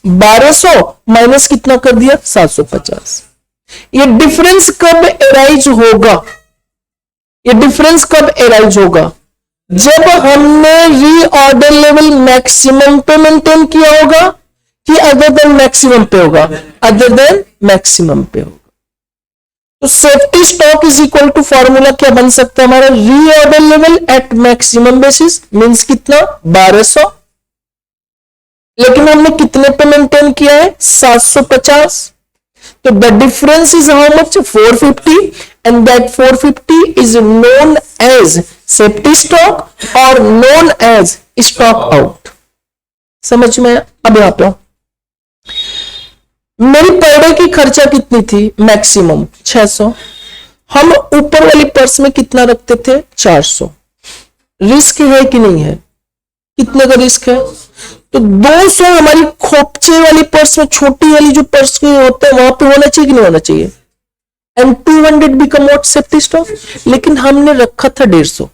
1200 minus कितना कर दिया? 750। ये difference कब arise होगा? ये difference कब एराइज होगा? जब हमने रीऑर्डर लेवल मैक्सिमम पे मेंटेन किया होगा कि अदर देन मैक्सिमम पे होगा? अदर देन मैक्सिमम पे होगा। तो safety stock is equal to formula क्या बन सकता है हमारा? Reorder level at maximum basis means कितना? 1200, लेकिन हमने कितने पे मेंटेन किया है? 750। तो the difference is how much 450 and that 450 is known as safety stock और नोन एज स्टॉक आउट। समझ में? अब यहां पे मेरी पर डे की खर्चा कितनी थी? मैक्सिमम 600। हम ऊपर वाली पर्स में कितना रखते थे? 400। रिस्क है कि नहीं है? कितने का रिस्क है? तो 200 हमारी खोपचे वाली पर्स में, छोटी वाली जो पर्स के होते हैं वहां पे होना चाहिए कि नहीं होना चाहिए? And 200 become what? Safety stock. लेकिन हमने रखा था 150।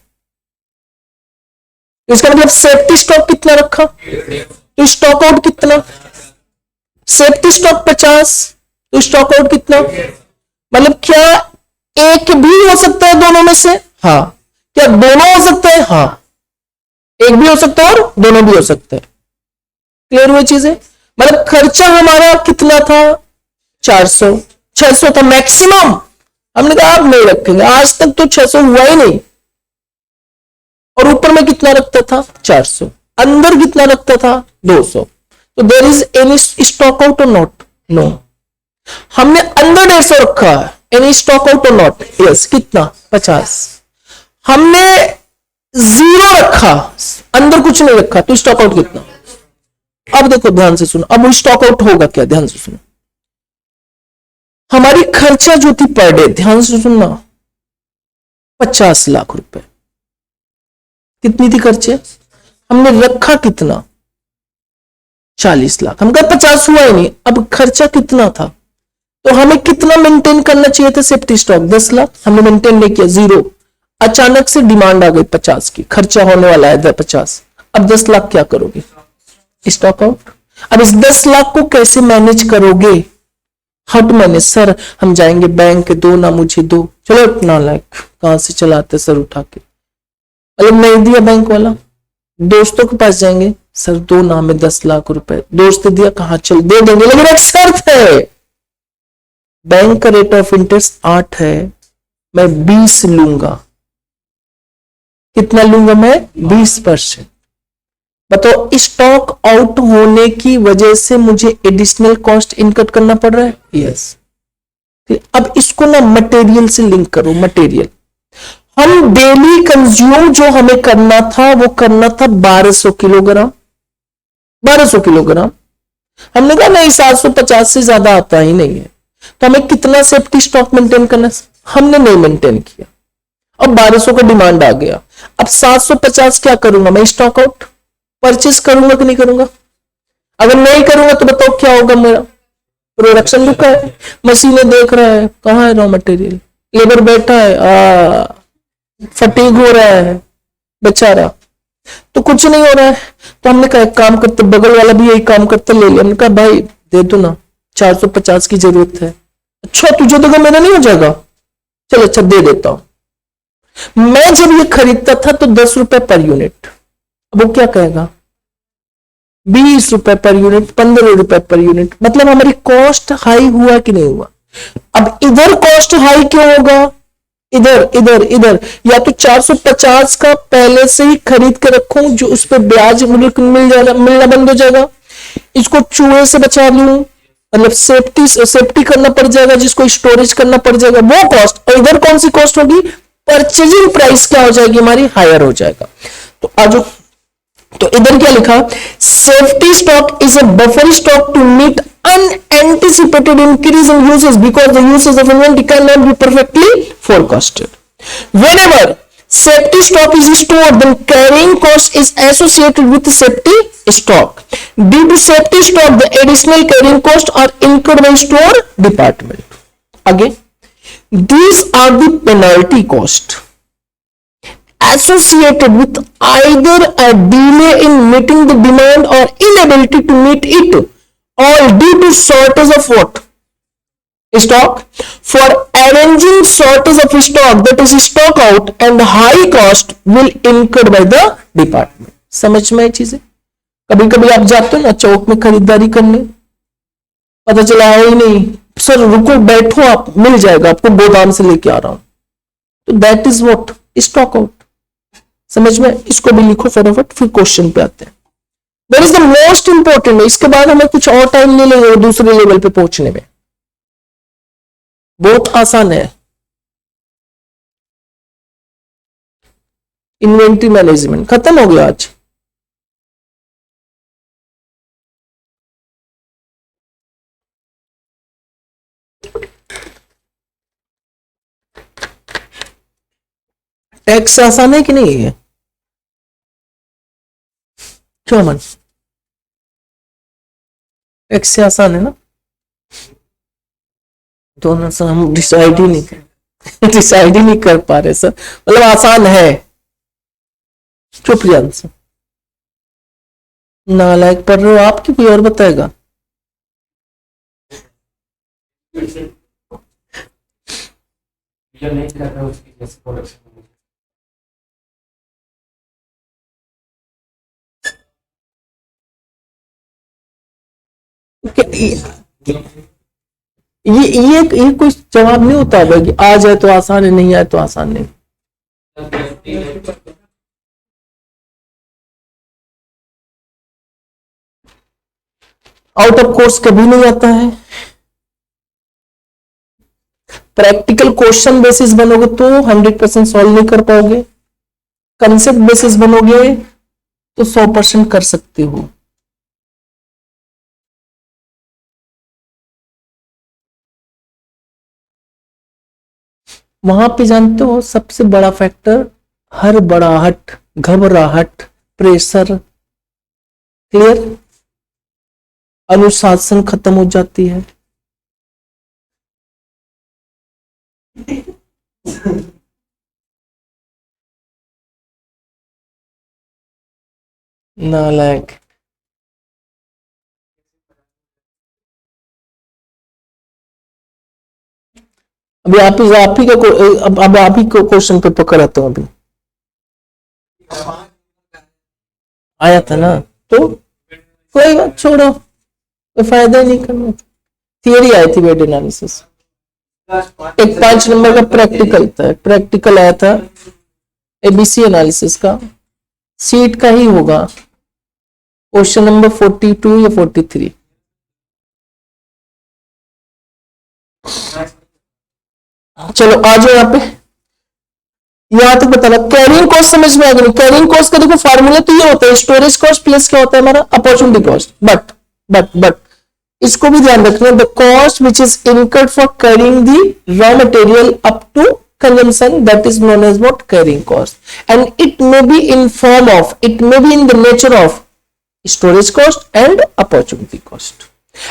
इसका मतलब सेफ्टी स्टॉक कितना रखा? तो स्टॉक आउट कितना? सेफ्टी स्टॉक 50 तो स्टॉक आउट कितना? मतलब क्या एक भी हो सकता है दोनों में से? हाँ। क्या दोनों हो सकते हैं? हाँ। एक भी हो सकता है और दोनों भी हो सकते हैं। क्लियर हुई चीजें? मतलब खर्चा हमारा कितना था? 400। 600 था मैक्सिमम। हमने कहा आप नहीं रखेंगे, आज तक तो 600 हुआ ही नहीं। और ऊपर में कितना रखता था? 400। अंदर कितना रखता था? 200। तो there is any stock out और नॉट? नो। हमने अंदर 150 रखा है, एनी स्टॉक आउट और नॉट? यस। कितना? 50। हमने 0 रखा, अंदर कुछ नहीं रखा, तो स्टॉक आउट कितना? अब देखो ध्यान से सुनो, अब स्टॉक आउट होगा क्या? ध्यान से सुनो। हमारी खर्चा जो थी पर डे, ध्यान से सुनना, 50 लाख रुपए। कितनी थी खर्चे? हमने रखा कितना? 40 लाख। हम कहा 50 हुआ ही नहीं। अब खर्चा कितना था? तो हमें कितना मेंटेन करना चाहिए था सेफ्टी स्टॉक? 10 लाख। हमने मेंटेन नहीं किया, 0। अचानक से डिमांड आ गई 50 की, खर्चा होने वाला है 50। अब 10 लाख क्या करोगे? Stock out. अब इस 10 लाख को कैसे मैनेज करोगे? How to manage? सर हम जाएंगे बैंक, दो ना मुझे दो। चलो इतना लाख कहां से चलाते सर उठा के? मतलब नहीं दिया बैंक वाला, दोस्तों के पास जाएंगे, सर दो ना में 10 लाख रुपए। दोस्त दिया, कहां? चल दे देंगे, लेकिन एक शर्त है, बैंक का रेट ऑफ इंटरेस्ट 8 है, मैं 20 लूंगा। कितना लूंगा मैं? 20%। बताओ, स्टॉक आउट होने की वजह से मुझे एडिशनल कॉस्ट इनकट करना पड़ रहा है? यस। अब इसको ना मटेरियल से लिंक करो। मटेरियल, हम डेली कंज्यूम जो हमें करना था वो करना था 1200 किलोग्राम। 1200 किलोग्राम। हमने कहा नहीं 750 से ज्यादा आता ही नहीं है, तो हमें कितना सेफ्टी स्टॉक मेंटेन करना? हमने नहीं मेंटेन किया। अब 1200 का डिमांड आ गया। अब 750 क्या करूंगा मैं? Stock out. परचेस करूंगा कि नहीं करूंगा? अगर नहीं करूंगा तो बताओ क्या होगा? मेरा प्रोडक्शन रुका है, मशीनें देख रहा है, कहां है रॉ मटेरियल, लेबर बैठा है, फटीग हो रहा है बेचारा, तो कुछ नहीं हो रहा है। तो हमने कहा एक काम करते, बगल वाला भी यही काम करते, ले लिया। हमने कहा भाई दे दो ना, 450 की जरूरत है। अच्छा तुझे देगा, मेरा नहीं हो जाएगा? चलो अच्छा दे देता हूं। मैं जब ये खरीदता था तो 10 रुपए पर यूनिट। अब वो क्या कहेगा? 20 रुपए पर यूनिट, 15 रुपए पर यूनिट। मतलब हमारी कॉस्ट हाई हुआ कि नहीं हुआ? अब इधर कॉस्ट हाई क्यों होगा? इधर इधर इधर या तो 450 का पहले से ही खरीद के रखूं, जो उस पर ब्याज मिलना बंद हो जाएगा। इसको चूहे से बचा लूं, मतलब सेफ्टी करना पड़ जाएगा, जिसको स्टोरेज करना पड़ जाएगा, वो कॉस्ट। और इधर कौन सी कॉस्ट होगी? परचेजिंग प्राइस क्या हो जाएगी हमारी? हायर हो जाएगा। तो आज तो इधर क्या लिखा? Safety stock is a buffer stock to meet unanticipated increase in uses because the uses of inventory cannot be perfectly forecasted. Whenever safety stock is stored, then carrying cost is associated with the safety stock. Due to safety stock, the additional carrying costs are incurred by store department. Again, these are the penalty cost associated with either a delay in meeting the demand or inability to meet it, all due to shortage of what? Stock. For arranging shortage of stock, that is stock out, and high cost will incurred by the department. समझ में आई चीजें? कभी कभी आप जाते हो ना चौक में खरीदारी करने, पता चला है ही नहीं, सर रुको बैठो आप, मिल जाएगा आपको, गोदाम से लेके आ रहा हूं। तो that is what? Stock out. समझ में? इसको भी लिखो फटाफट, फिर क्वेश्चन पे आते हैं। That is the most important. इसके बाद हमें कुछ और टाइम नहीं लगेगा दूसरे लेवल पे पहुंचने में। बहुत आसान है। इन्वेंट्री मैनेजमेंट खत्म हो गया आज। टैक्स आसान है कि नहीं है? क्यों मन, टैक्स से आसान है ना? दोनों से हम डिसाइड ही नहीं कर डिसाइड ही नहीं कर पा रहे सर, मतलब आसान है। चुप जान से, नालायक पढ़ रहे हो आप कि कोई और बताएगा? जो नहीं कर रहा उसकी जैसे प्रोडक्शन ये कोई जवाब नहीं होता है कि आ जाए तो आसान है, नहीं आए तो आसान नहीं। आउट ऑफ कोर्स कभी नहीं आता है। प्रैक्टिकल क्वेश्चन बेसिस बनोगे तो 100% सॉल्व नहीं कर पाओगे, कंसेप्ट बेसिस बनोगे तो 100% कर सकते हो। वहां पे जानते हो सबसे बड़ा फैक्टर, हड़बड़ाहट, घबराहट, प्रेशर, क्लियर, अनुशासन खत्म हो जाती है। नालायक, अभी आप ही का अब आप ही को क्वेश्चन पेपर कराता हूं। अभी आया था ना, तो कोई बात छोड़ो, कोई फायदा ही नहीं करना। थियरी आई थी वेट एनालिसिस, एक 5 नंबर का प्रैक्टिकल था, प्रैक्टिकल आया था एबीसी एनालिसिस का, सीट का ही होगा, क्वेश्चन नंबर 42 या 43। चलो आ जाओ यहाँ पे, यहां तक बताना। कैरिंग कॉस्ट समझ में आ गई? कैरिंग कॉस्ट का देखो फार्मूला तो ये होता है, स्टोरेज कॉस्ट प्लस क्या होता है हमारा, अपॉर्चुनिटी कॉस्ट। बट इसको भी ध्यान रखना, the cost which is incurred for carrying the raw material up to consumption, that is known as what, carrying cost, and it may be in form of, it may be in the nature of storage cost and opportunity cost।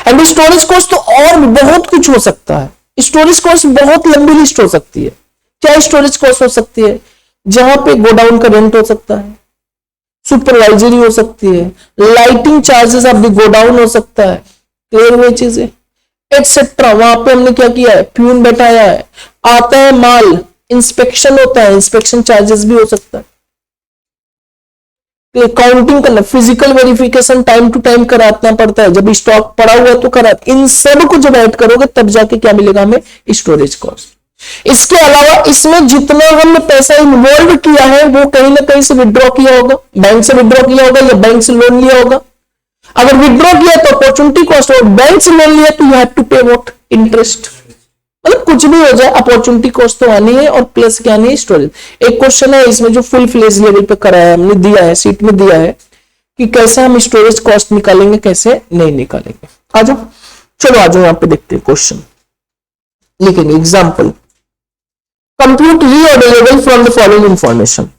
and storage cost तो और बहुत कुछ हो सकता है, storage cost बहुत लंबी list हो सकती है। क्या स्टोरेज कॉस्ट हो सकती है? जहां पे गोडाउन का रेंट हो सकता है, सुपरवाइजरी हो सकती है, lighting charges of the godown हो सकता है, क्लियर हुई चीजें, एक्सेट्रा। वहां पे हमने क्या किया है, प्यून बैठाया है, आता है माल, इंस्पेक्शन होता है, इंस्पेक्शन चार्जेस भी हो सकता है, काउंटिंग करना, physical verification time to time कराना पड़ता है, जब स्टॉक पड़ा हुआ है तो करा, इन सब को जब ऐड करोगे तब जाके क्या मिलेगा हमें, स्टोरेज कॉस्ट। इसके अलावा इसमें जितना हमने पैसा इन्वॉल्व किया है वो कहीं ना कहीं से विड्रॉ किया होगा, बैंक से विड्रॉ किया होगा या बैंक से लोन लिया होगा। अगर विड्रॉ किया तो अपॉर्चुनिटी कॉस्ट, और बैंक से लोन लिया तो यू हैव टू पे व्हाट, इंटरेस्ट। मतलब कुछ भी हो जाए अपॉर्चुनिटी कॉस्ट तो आनी है, और प्लस क्या आनी है, स्टोरेज। एक क्वेश्चन है इसमें जो फुल फ्लेज लेवल पे कराया है, हमने दिया है, सीट में दिया है कि कैसे हम स्टोरेज कॉस्ट निकालेंगे, कैसे नहीं निकालेंगे। आ जाओ, चलो आ जाओ, यहां पे देखते हैं क्वेश्चन लिखेंगे। Example, compute reorder level from the following information.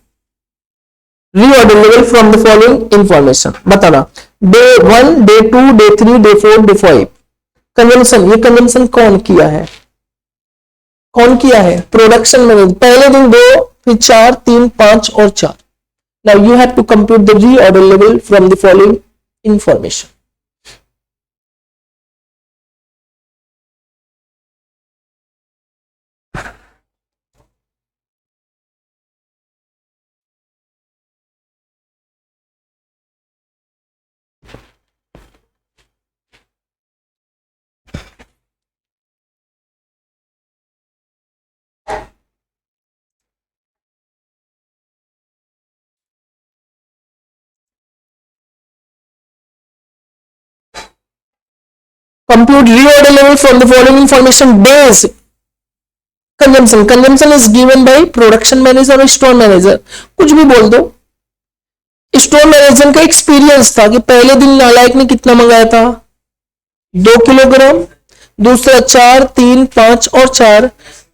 Reorder level from the following information बताना, day 1, day 2, day 3, day 4, day 5। Consumption, ये कंजम्पशन कौन किया है, कौन किया है, प्रोडक्शन में पहले दिन 2, फिर 4, 3, 5 और 4। Now you have to compute the reorder level from the following information. Compute reorder level from the following information: days consumption, consumption is given by production manager और स्टोर मैनेजर, कुछ भी बोल दो। स्टोर मैनेजर का experience था कि पहले दिन नालायक ने कितना मंगाया था, 2 किलोग्राम, दूसरा 4, 3, 5 और 4,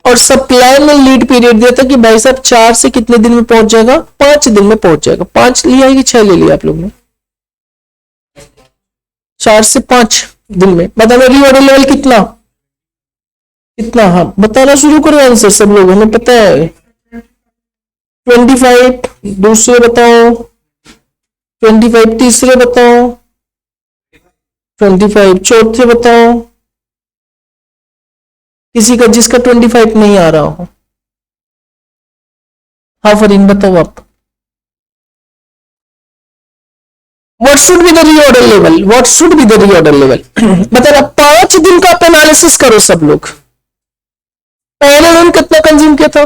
और सप्लाई में लीड पीरियड दिया था कि भाई साहब 4 से कितने दिन में पहुंच जाएगा, 5 दिन में पहुंच जाएगा। 5 लिया है कि 6 ले लिया आप लोग ने? 4 से 5 दिन में। बताना रीऑर्डर लेवल कितना कितना, हाँ बताना शुरू करो आंसर सब लोग, हमें पता है। 25, दूसरे बताओ 25, तीसरे बताओ 25, चौथे बताओ, किसी का जिसका 25 नहीं आ रहा हो। हाँ फरीन बताओ आप। What should be the reorder level? What should be the reorder level? बताना 5 दिन का आप एनालिसिस करो सब लोग। पहले दिन कितना कंज्यूम किया था,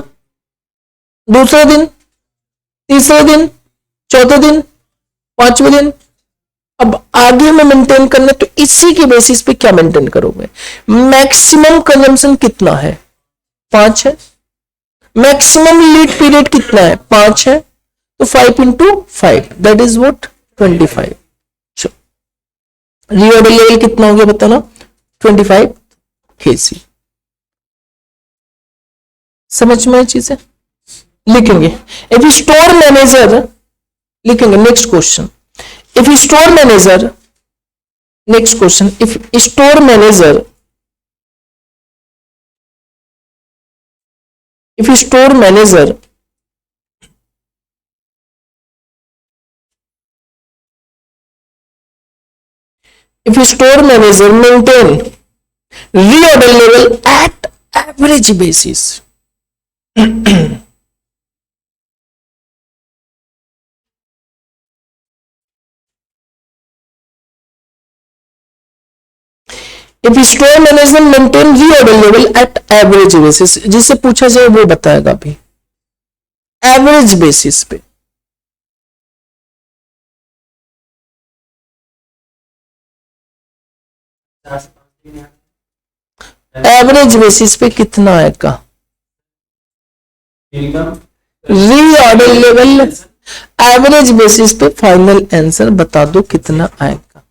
दूसरे दिन, तीसरे दिन, चौथे दिन, 5वें दिन। अब आगे में मेंटेन करना, तो इसी के बेसिस पे क्या मेंटेन करोगे? मैक्सिमम कंजम्पशन कितना है, 5 है। मैक्सिमम लीड पीरियड कितना है, 5 है, तो 5 into 5 that is what 25। Reorder level कितना हो गया बताना, 25 kg। समझ में चीजें लिखेंगे। इफ स्टोर मैनेजर लिखेंगे, next question, if store manager, next question, if store manager, if store manager if store manager maintain reorder level at average basis, if store manager maintain reorder level at average basis, जिससे पूछा जाए वो बताएगा अभी average basis पे। Average basis पे कितना आएगा रीऑर्डर लेवल? एवरेज बेसिस पे फाइनल आंसर बता दो कितना आएगा।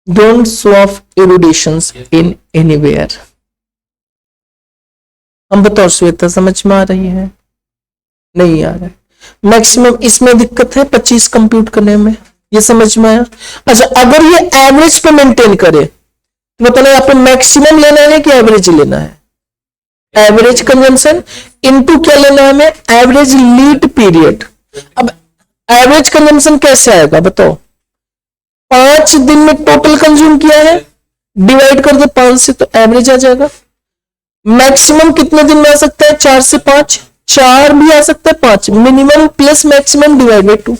Don't show off irritations in anywhere. हम बताओ श्वेता, समझ में आ रही है? नहीं आ रहा है। मैक्सिमम इसमें दिक्कत है 25 कंप्यूट करने में, ये समझ में आया? अच्छा, अगर ये एवरेज पे मेंटेन करे तो बताना यहाँ पे मैक्सिमम लेना है कि एवरेज लेना है? एवरेज कंजम्पशन इनटू क्या लेना है हमें, एवरेज लीड पीरियड। अब एवरेज कंजम्पशन कैसे आएगा बताओ? 5 दिन में टोटल कंज्यूम किया है, डिवाइड कर दे 5 से, तो एवरेज आ जाएगा। मैक्सिमम कितने दिन में आ सकता है? 4 से 5, 4 भी आ सकता है, 5, minimum plus maximum divide by 2,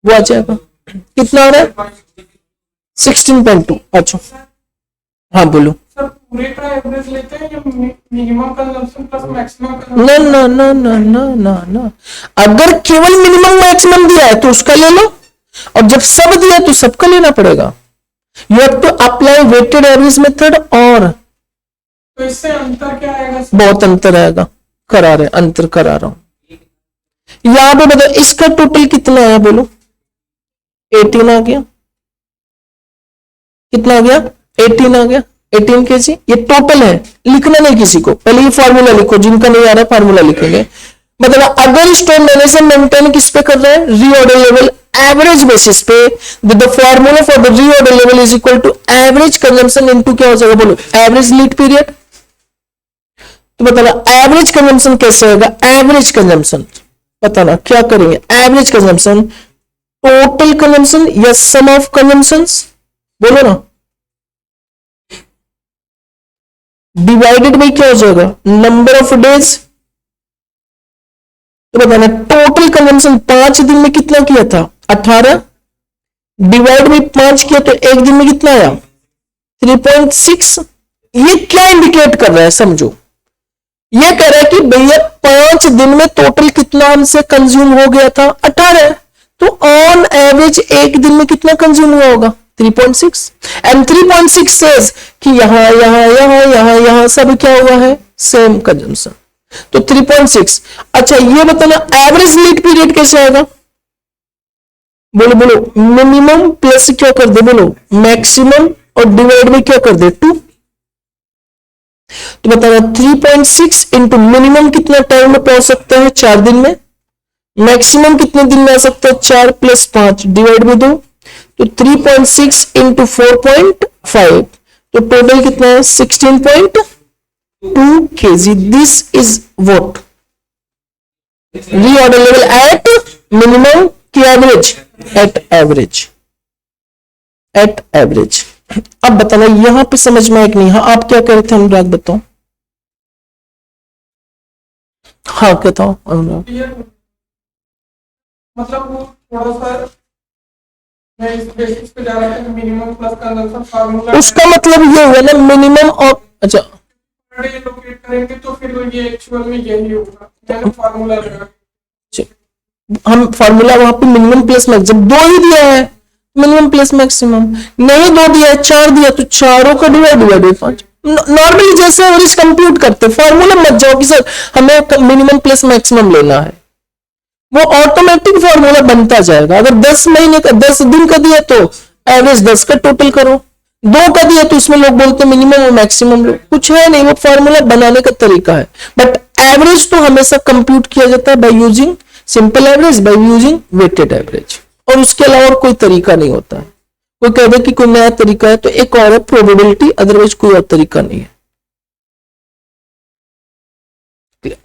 वो आ जाएगा। कितना आ रहा है? 16.2। अच्छा हाँ बोलो। सर पूरे का एवरेज लेते हैं या मिनिमम कंजम्पशन प्लस मैक्सिमम ना कंजम्पशन? ना ना ना ना ना ना, अगर केवल मिनिमम मैक्सिमम दिया है तो उसका ले लो, और जब सब दिया है तो सबका लेना पड़ेगा। You have to apply weighted average method. और तो इससे अंतर क्या आएगा सर? बहुत अंतर आएगा, करा रहे अंतर करा रहा हूं। यहां पे बताओ इसका टोटल कितना आया बोलो? 18 आ गया। कितना आ गया? 18 आ गया। 18 kg ये टोटल है, लिखना नहीं किसी को, पहले ये फॉर्मूला लिखो, जिनका नहीं आ रहा फॉर्मूला लिखेंगे। मतलब अगर स्टोर मैनेजर मेंटेन किस पे कर रहा है? रीऑर्डर लेवल एवरेज बेसिस पे, the formula for the reorder level is equal to average consumption into क्या हो जाएगा बोलो? Average lead period. तो बताना एवरेज कंजम्पशन कैसे होगा? एवरेज कंजम्पशन बताना क्या करेंगे? एवरेज कंजम्पशन टोटल कंजम्पशन या सम ऑफ कंजम्पशंस बोलो ना, डिवाइडेड बाई क्या हो जाएगा? Number of days. तो बताना टोटल कंजम्पशन 5 दिन में कितना किया था? 18, डिवाइड बाई 5 किया तो एक दिन में कितना आया? 3.6। ये क्या इंडिकेट कर रहा है समझो? ये कह रहा है कि भैया 5 दिन में टोटल कितना हमसे कंज्यूम हो गया था? 18। तो ऑन एवरेज एक दिन में कितना कंज्यूम हुआ होगा? 3.6 एंड 3.6 सेज कि यहां यहां यहां यहां यहां सब क्या हुआ है, सेम कंजम्पशन। तो 3.6। अच्छा ये बताना एवरेज लीड पीरियड कैसे आएगा, बोलो बोलो, मिनिमम प्लस क्या कर दे, बोलो मैक्सिमम और डिवाइड में क्या कर दे 2। तो बताना 3.6 इंटू मिनिमम कितना टाइम में पहुंच सकता है, 4 दिन में। मैक्सिमम कितने दिन में आ सकता है, 4 + 5 डिवाइड में 2। तो 3.6 इंटू 4.5 तो टोटल कितना है 16.2 kg। This is what reorder level at minimum की average, at average, at average. अब बताना यहां पे समझ में आया कि नहीं, हाँ आप क्या कह रहे थे अनुराग, बताओ। हाँ कहता हूं अनुराग। ये मतलब वो थोड़ा सा मैं इस बेसिस पे जा रहा था, मिनिमम प्लस कंजम्पशन फार्मूला उसका मतलब ये हुआ ना मिनिमम और, अच्छा लोकेट करेंगे तो फिर ये एक्चुअल में यही होगा, मैंने फार्मूला लगा। हम फार्मूला वहां पे मिनिमम प्लस मैक्सिमम 2 ही दिया है, मिनिमम प्लस मैक्सिमम नहीं 2 दिया है, 4 दिया, तो चारों का डिवाइड हुआ 5। नॉर्मली जैसे एवरेज कंप्यूट करते फार्मूला मत जाओ कि सर हमें मिनिमम प्लस मैक्सिमम लेना है, वो ऑटोमेटिक फार्मूला बनता जाएगा। अगर 10 महीने का 10 दिन का दिया तो एवरेज 10 का टोटल करो, 2 का दिया तो उसमें लोग बोलते हैं मिनिमम और मैक्सिमम लो, कुछ है नहीं, वो फार्मूला बनाने का तरीका है। बट एवरेज तो हमेशा कंप्यूट किया जाता है by using simple average, by using weighted average, और उसके अलावा और कोई तरीका नहीं होता है। कोई कह दे कि कोई नया तरीका है तो एक और है प्रोबेबिलिटी, अदरवाइज कोई और तरीका नहीं है।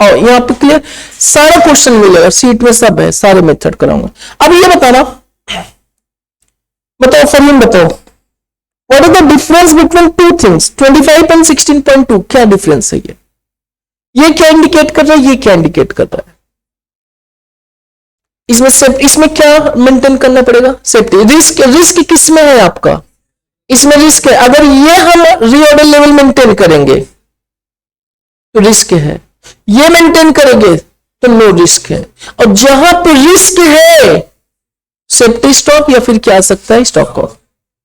और यहां पे क्लियर सारा क्वेश्चन मिलेगा, सीट में सब है, सारे मेथड कराऊंगा। अब ये बताना, बताओ फरीन बताओ, what is the difference between two things 25 and 16.2, क्या डिफरेंस है ये क्या इंडिकेट कर रहा है, ये क्या इंडिकेट कर रहा है। इसमें क्या मेंटेन करना पड़ेगा, सेफ्टी। रिस्क रिस्क किस में है आपका, इसमें रिस्क है। अगर ये हम रीऑर्डर लेवल मेंटेन करेंगे तो रिस्क है, ये मेंटेन करेंगे तो नो रिस्क है। और जहां पे रिस्क है सेफ्टी स्टॉक या फिर क्या आ सकता है स्टॉक ऑफ।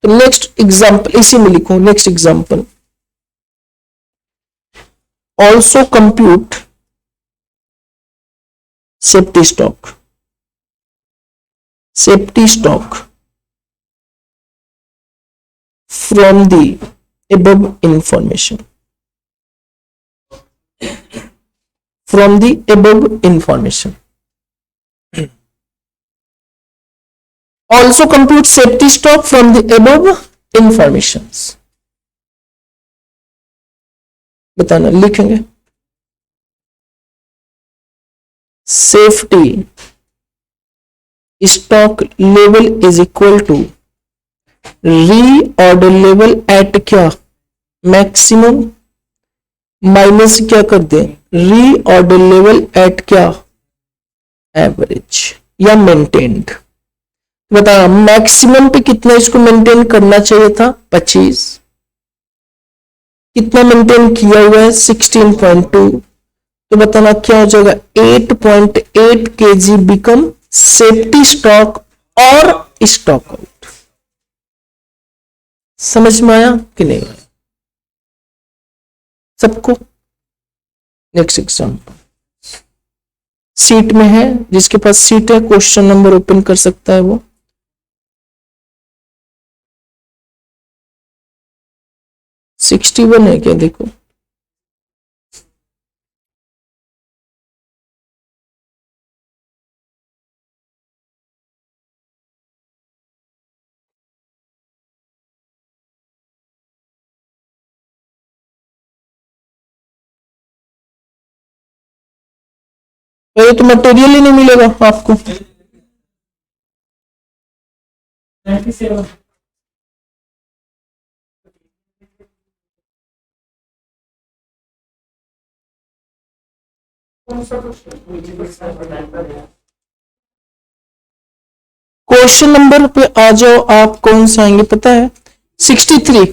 तो नेक्स्ट एग्जांपल इसी में लिखो, next example also compute safety stock, safety stock from the above information, from the above information. Also compute safety stock from the above informations. बताना, लिखेंगे safety stock level is equal to reorder level at क्या maximum minus क्या कर दे reorder level at क्या average या maintained. बता maximum पे कितना इसको मेंटेन करना चाहिए था 25, कितना मेंटेन किया हुआ है 16.2, तो बताना क्या हो जाएगा 8.8 kg बिकम सेफ्टी स्टॉक और स्टॉक आउट। समझ में आया कि नहीं आया सबको। नेक्स्ट एग्जाम्पल सीट में है, जिसके पास सीट है क्वेश्चन नंबर ओपन कर सकता है वो। सिक्सटी 61 है क्या, देखो ये तो मटेरियल ही नहीं मिलेगा आपको। 97 क्वेश्चन नंबर पे आ जाओ आप, कौन सा आएंगे पता है 63,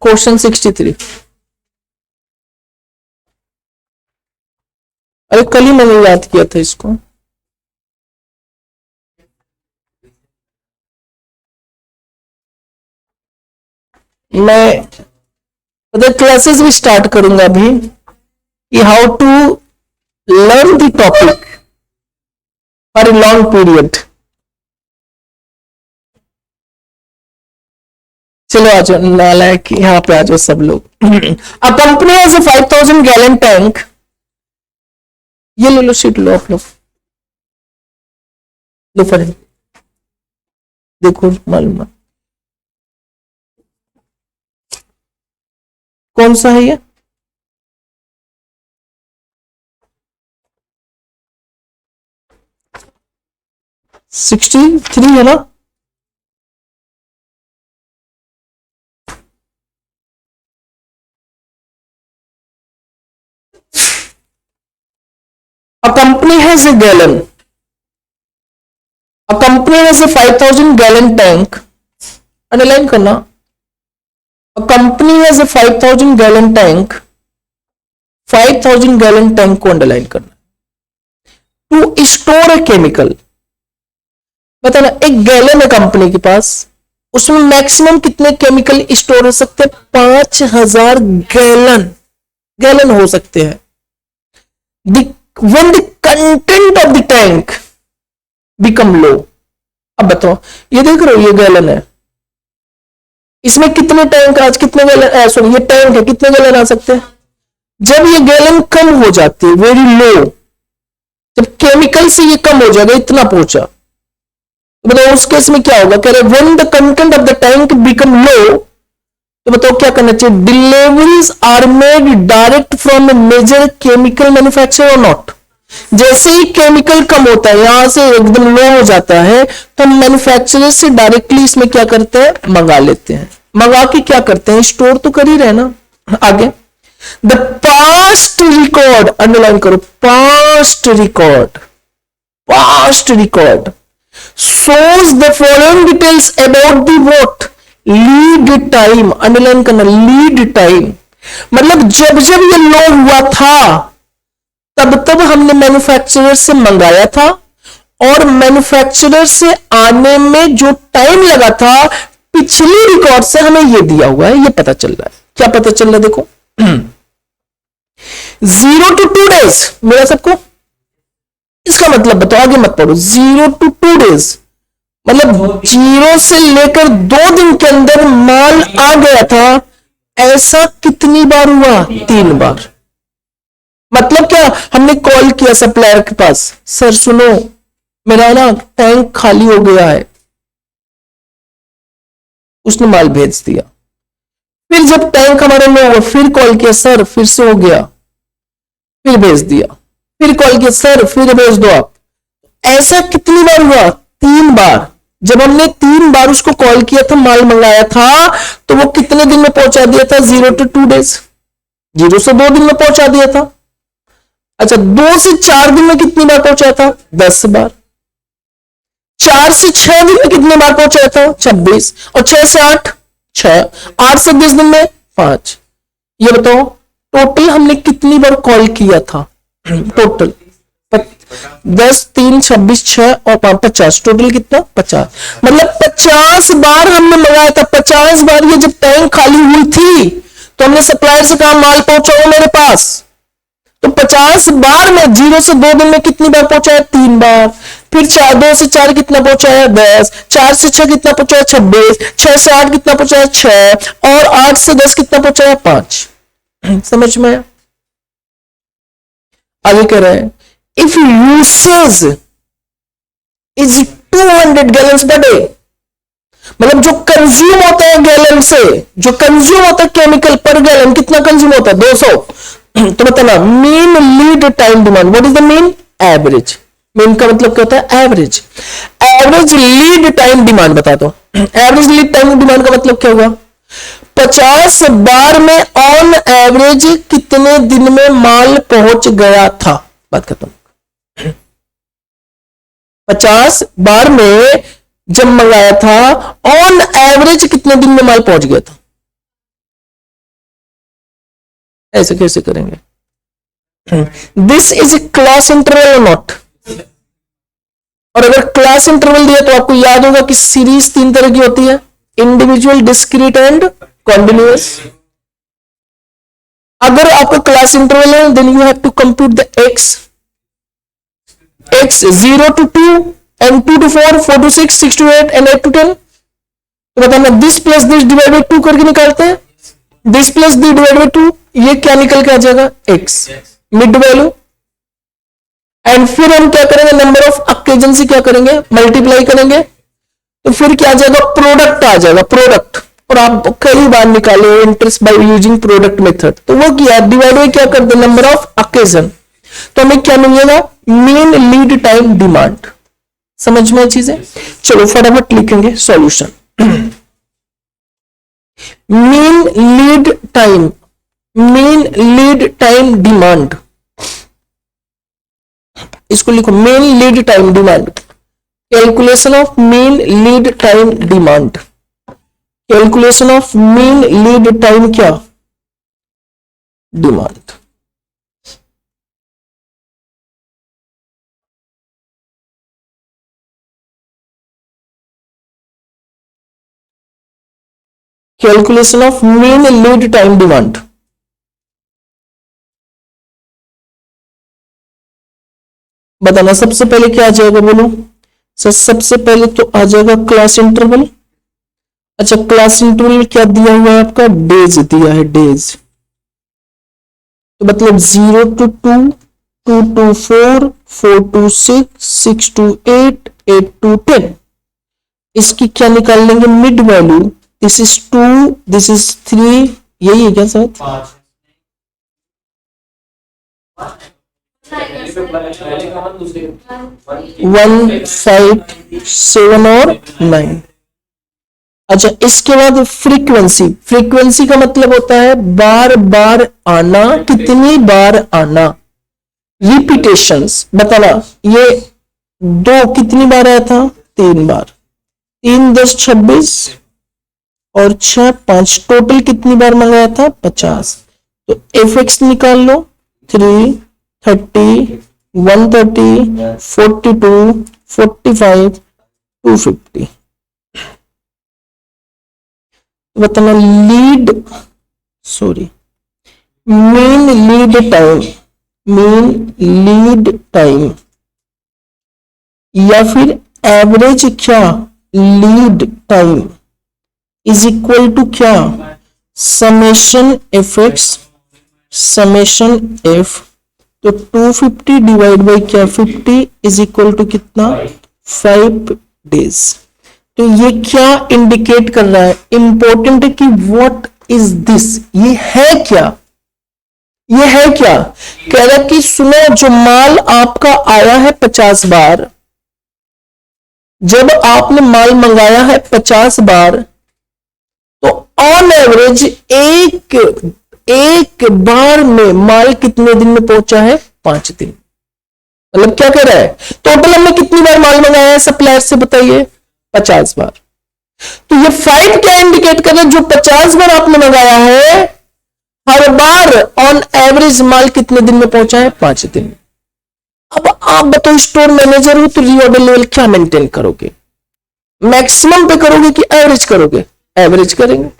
क्वेश्चन 63। अरे कल ही मैंने याद किया था इसको। मैं क्लासेस भी स्टार्ट करूंगा अभी कि how to learn the topic for a long period. चलो आ जाओ नालायक, यहाँ पे आ जाओ सब लोग। A company has a 5000 gallon tank. ये ले लो शीट, लो आप लोग, लो फर्ज, देखो मालूम कौन सा है ये? $63 है ना? A company has a gallon. A company has a 5000 gallon tank. Underline करना. A company has a 5000 gallon tank. 5000 gallon tank को underline करना. To store a chemical. बताना, एक गैलन है कंपनी के पास, उसमें मैक्सिमम कितने केमिकल स्टोर हो सकते हैं? 5000 गैलन हो सकते हैं। When the content of the tank become low, अब बताओ, ये देख रहे हो ये गैलन है, इसमें कितने टैंक आज कितने गैलन, सॉरी ये टैंक है, कितने गैलन आ सकते हैं? जब ये गैलन कम हो जाती है, वेरी लो, जब केमिकल से ये कम हो जाएगा, इतना पहुंचा, तो बताओ उस केस में क्या होगा? कह रहे when the content of the tank become low, तो बताओ क्या करना चाहिए? Deliveries are made direct from a major chemical manufacturer और नॉट। जैसे ही केमिकल कम होता है, यहां से एकदम लो हो जाता है, तो हम मैन्युफैक्चरर से डायरेक्टली इसमें क्या करते हैं? मंगा लेते हैं। मंगा के क्या करते हैं? स्टोर तो कर ही रहे ना। आगे, द पास्ट रिकॉर्ड, अंडरलाइन करो, past record shows the following details about the what? Lead time, underline करना, लीड टाइम, मतलब जब जब ये लो हुआ था तब हमने मैन्युफैक्चरर से मंगाया था, और मैन्युफैक्चरर से आने में जो टाइम लगा था, पिछली रिकॉर्ड से हमें ये दिया हुआ है, ये पता चल रहा है। क्या पता चल रहा है? देखो 0 to 2 days मेरा सबको, इसका मतलब बताओ, आगे मत पढ़ो। 0 to 2 days मतलब 0 से लेकर 2 दिन के अंदर माल आ गया था। ऐसा कितनी बार हुआ? 3 बार। मतलब क्या? हमने कॉल किया सप्लायर के पास, सर सुनो मेरा ना टैंक खाली हो गया है, उसने माल भेज दिया। फिर जब टैंक हमारा लो हुआ, फिर कॉल किया, सर फिर से हो गया, फिर भेज दिया। फिर कॉल किया, सर फिर भेज दो आप। ऐसा कितनी बार हुआ? 3 बार। जब हमने 3 बार उसको कॉल किया था, माल मंगाया था, तो वो कितने दिन में पहुंचा दिया था? 0 to 2 days। 0 से 2 दिन में पहुंचा दिया था। अच्छा, 2 से 4 दिन में कितनी बार पहुंचाया था? 10 बार। 4 से 6 दिन में कितनी बार पहुंचाया था? 26। और 6 से 8 6, 8 से 10 दिन में 5। ये बताओ टोटल हमने कितनी बार कॉल किया था? टोटल 10 3 26 6 और 5 50, टोटल कितना? 50। मतलब 50 बार हमने मंगाया था। 50 बार ये जब टैंक खाली हुई थी तो हमने सप्लायर से कहा माल पहुंचाओ मेरे पास, तो 50 बार में 0 से 2 दिन में कितनी बार पहुंचाया? 3 बार। फिर 2 से 4 कितना पहुंचाया? 10। 4 से 6 कितना पहुंचाया? 26। 6 से 8 कितना पहुंचाया? 6। और 8 से 10 कितना पहुंचाया? 5। समझ में आया? आगे कह रहे हैं, if usage is 200 gallons per day, मतलब जो कंज्यूम होता है गैलन से, जो कंज्यूम होता है केमिकल पर गैलन, कितना कंज्यूम होता है? 200। तो बताना mean lead time demand. What is the mean? Average. Mean का मतलब क्या होता है? Average. Average lead time demand बता दो। एवरेज लीड टाइम डिमांड का मतलब क्या होगा? 50 बार में ऑन एवरेज कितने दिन में माल पहुंच गया था? बात खत्म। 50 बार में जब मंगाया था, ऑन एवरेज कितने दिन में माल पहुंच गया था? ऐसे कैसे करेंगे? This is a class interval और नॉट। और अगर क्लास इंटरवल दिया तो आपको याद होगा कि सीरीज 3 तरह की होती है, इंडिविजुअल, डिस्क्रीट एंड कॉन्टिन्यूअस। अगर आपका क्लास इंटरवल है then you have to compute the x 0 to 2 and 2 to 4, 4 to 6, 6 to 8 and 8 to 10। तो बताना this plus this divide by 2 करके निकालते हैं, this plus this divide by 2, ये क्या निकल के आ जाएगा x मिड वैल्यू। एंड फिर हम क्या करेंगे, नंबर ऑफ ऑकेजन से क्या करेंगे, मल्टीप्लाई करेंगे, तो फिर क्या आ जाएगा, प्रोडक्ट आ जाएगा, प्रोडक्ट। और आप कई बार निकाले interest by using product method, तो वो किया डिवाइड बाई क्या कर दे नंबर ऑफ ऑकेजन, तो हमें क्या मिलेगा, मीन लीड टाइम डिमांड। समझ में चीजें, चलो फटाफट लिखेंगे solution. Mean lead time demand, इसको लिखो mean lead time demand. Calculation of mean lead time demand, calculation of mean lead time क्या, demand. Calculation of mean lead time demand, बताना सबसे पहले क्या आ जाएगा, बोलो सर। सबसे पहले तो आ जाएगा क्लास इंटरवल। अच्छा क्लास इंटरवल में क्या दिया हुआ है आपका, डेज दिया है, डेज। तो मतलब 0 to 2, 2 to 4, 4 to 6, 6 to 8, 8 to 10। इसकी क्या निकाल लेंगे, mid value. This is 2, this is 3, यही है क्या शायद, 1, 5, 7 और 9। अच्छा इसके बाद फ्रीक्वेंसी, फ्रीक्वेंसी का मतलब होता है बार बार आना, कितनी बार आना, रिपीटेशंस। बताना ये 2 कितनी बार आया था, 3 बार, 3 10 26 और 6 5, टोटल कितनी बार मंगाया था, 50। तो एफ निकाल लो, 3, 30, 130, 42, 45, 250। बताना lead, sorry mean lead time, mean lead time या फिर एवरेज क्या, lead time is equal to क्या, summation F X, summation F. तो 250 डिवाइड बाई क्या, 50 इज इक्वल टू कितना, 5 डेज। तो ये क्या इंडिकेट कर रहा है, इंपॉर्टेंट है कि व्हाट इज दिस, ये है क्या, ये है क्या। कह रहा कि सुनो जो माल आपका आया है 50 बार, जब आपने माल मंगाया है 50 बार, तो ऑन एवरेज एक बार में माल कितने दिन में पहुंचा है, 5 दिन। मतलब क्या कह रहा है, टोटल हमने कितनी बार माल मंगाया है सप्लायर से, बताइए 50 बार। तो ये 5 क्या इंडिकेट कर रहा है, जो 50 बार आपने मंगाया है, हर बार ऑन एवरेज माल कितने दिन में पहुंचा है, 5 दिन। अब आप बताओ स्टोर मैनेजर हो तो रीऑर्डर लेवल क्या मेंटेन करोगे, मैक्सिमम पे करोगे कि एवरेज करोगे, एवरेज करेंगे।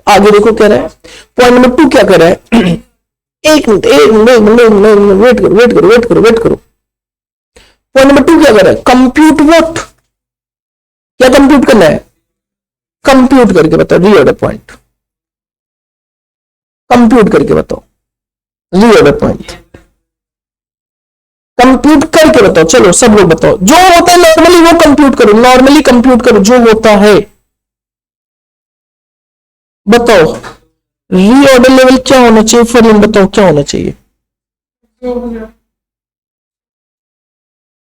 आगे देखो क्या रहा है, पॉइंट नंबर 2 क्या कर रहा है, एक मिनट वेट करो। पॉइंट नंबर 2 क्या कर रहा है, कंप्यूट व्हाट, क्या कंप्यूट करना है, कंप्यूट करके बताओ रीऑर्डर पॉइंट, कंप्यूट करके बताओ रीऑर्डर पॉइंट, कंप्यूट करके बताओ। चलो सब लोग बताओ, जो होता है नॉर्मली वो कंप्यूट करो, नॉर्मली कंप्यूट करो जो होता है, बताओ रीऑर्डर लेवल क्या होना चाहिए, फॉर्मूला बताओ क्या होना चाहिए,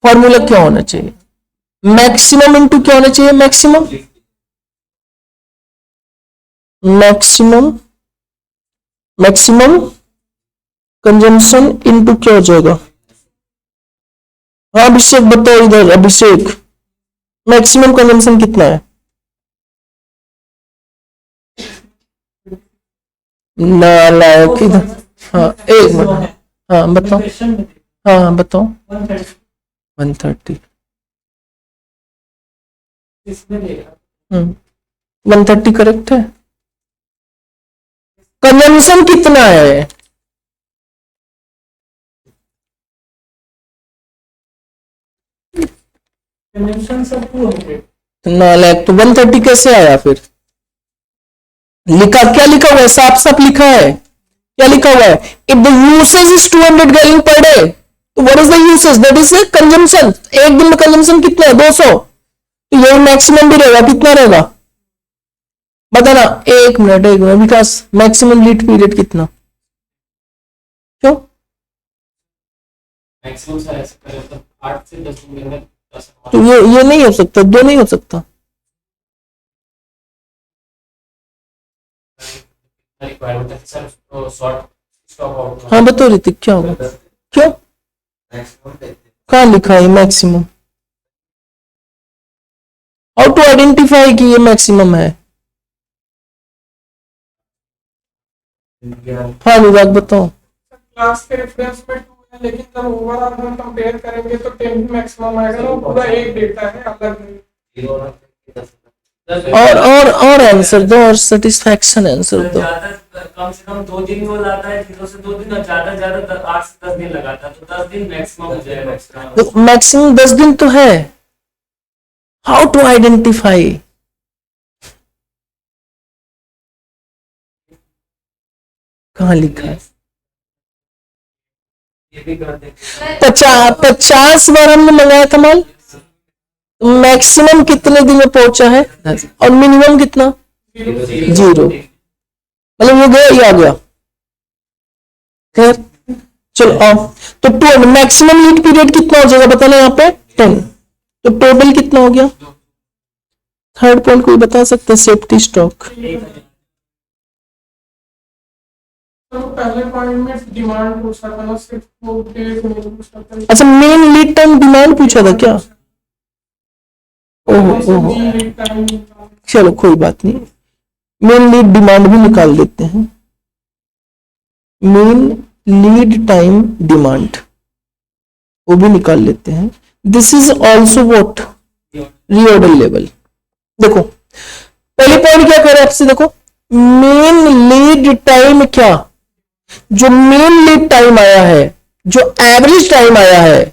फॉर्मूला क्या होना चाहिए, मैक्सिमम इंटू क्या होना चाहिए, मैक्सिमम कंजम्पशन इंटू क्या हो जाएगा। हाँ अभिषेक बताओ, इधर अभिषेक मैक्सिमम कंजम्पशन कितना है, नालायक इधर। हाँ एक मिनट, हाँ बताओ, हाँ बताओ 130, 130 करेक्ट है। कंजम्पशन कितना है? कंजम्पशन सब 200। 9 लाख तो 130 कैसे आया फिर? लिखा क्या लिखा हुआ है? साफ साफ लिखा है, क्या लिखा हुआ है? If the usage is 200 gallon per day, तो what is the usage? That is consumption. एक दिन में कंजम्पशन कितना है? 200। तो यही मैक्सिमम भी रहेगा, कितना रहेगा बताना? एक मिनट विकास, मैक्सिमम लीड पीरियड कितना? क्यों? मैक्सिमम सर ऐसे करें तो 8 से 10 दिन में 10 तो ये नहीं हो सकता, दो नहीं हो सकता। रिक्वायरमेंट है सर, शॉर्ट स्टॉक आउट। हाँ बताओ ऋतिक, क्या होगा? क्यों? कहाँ लिखा है मैक्सिमम? हाउ टू आइडेंटिफाई कि ये मैक्सिमम है? हाँ अनुराग बताओ। क्लास के रेफरेंस में 2 है, लेकिन जब ओवरऑल हम कंपेयर करेंगे तो 10 ही मैक्सिमम आएगा ना, पूरा एक डेटा है अलग नहीं। और आंसर दो, और सेटिस्फैक्शन आंसर दो। कम से कम 2 दिन वो लाता है, 0 से 2 दिन, और ज्यादा ज्यादा 8 से 10 दिन लगाता है, तो 10 दिन मैक्सिमम हो जाएगा। मैक्सिमम 10 दिन तो है। How to identify? कहाँ लिखा है? ये भी कर देंगे। 50 बार हमने मंगाया था माल, मैक्सिमम कितने दिन में पहुंचा है? 10। और मिनिमम कितना? 0। मतलब ये गया, ये आ गया। खैर चलो आओ। तो मैक्सिमम लीड पीरियड कितना हो जाएगा बताना यहाँ पे? 10। तो टोटल कितना हो गया? थर्ड पॉइंट कोई बता सकते? Safety stock. तो पहले पॉइंट में डिमांड पूछा था ना, सिर्फ वो डेट नहीं पूछा था। अच्छा, मेन लीड टाइम डिमांड पूछा था क्या? ओहो ओहो, लीड टाइम चलो कोई बात नहीं, मेन लीड डिमांड भी निकाल देते हैं। मेन लीड टाइम डिमांड वो भी निकाल लेते हैं। This is also what? Reorder level. देखो पहले पॉइंट क्या कर रहे हैं आपसे, देखो मेन लीड टाइम, क्या जो मेन लीड टाइम आया है, जो एवरेज टाइम आया है,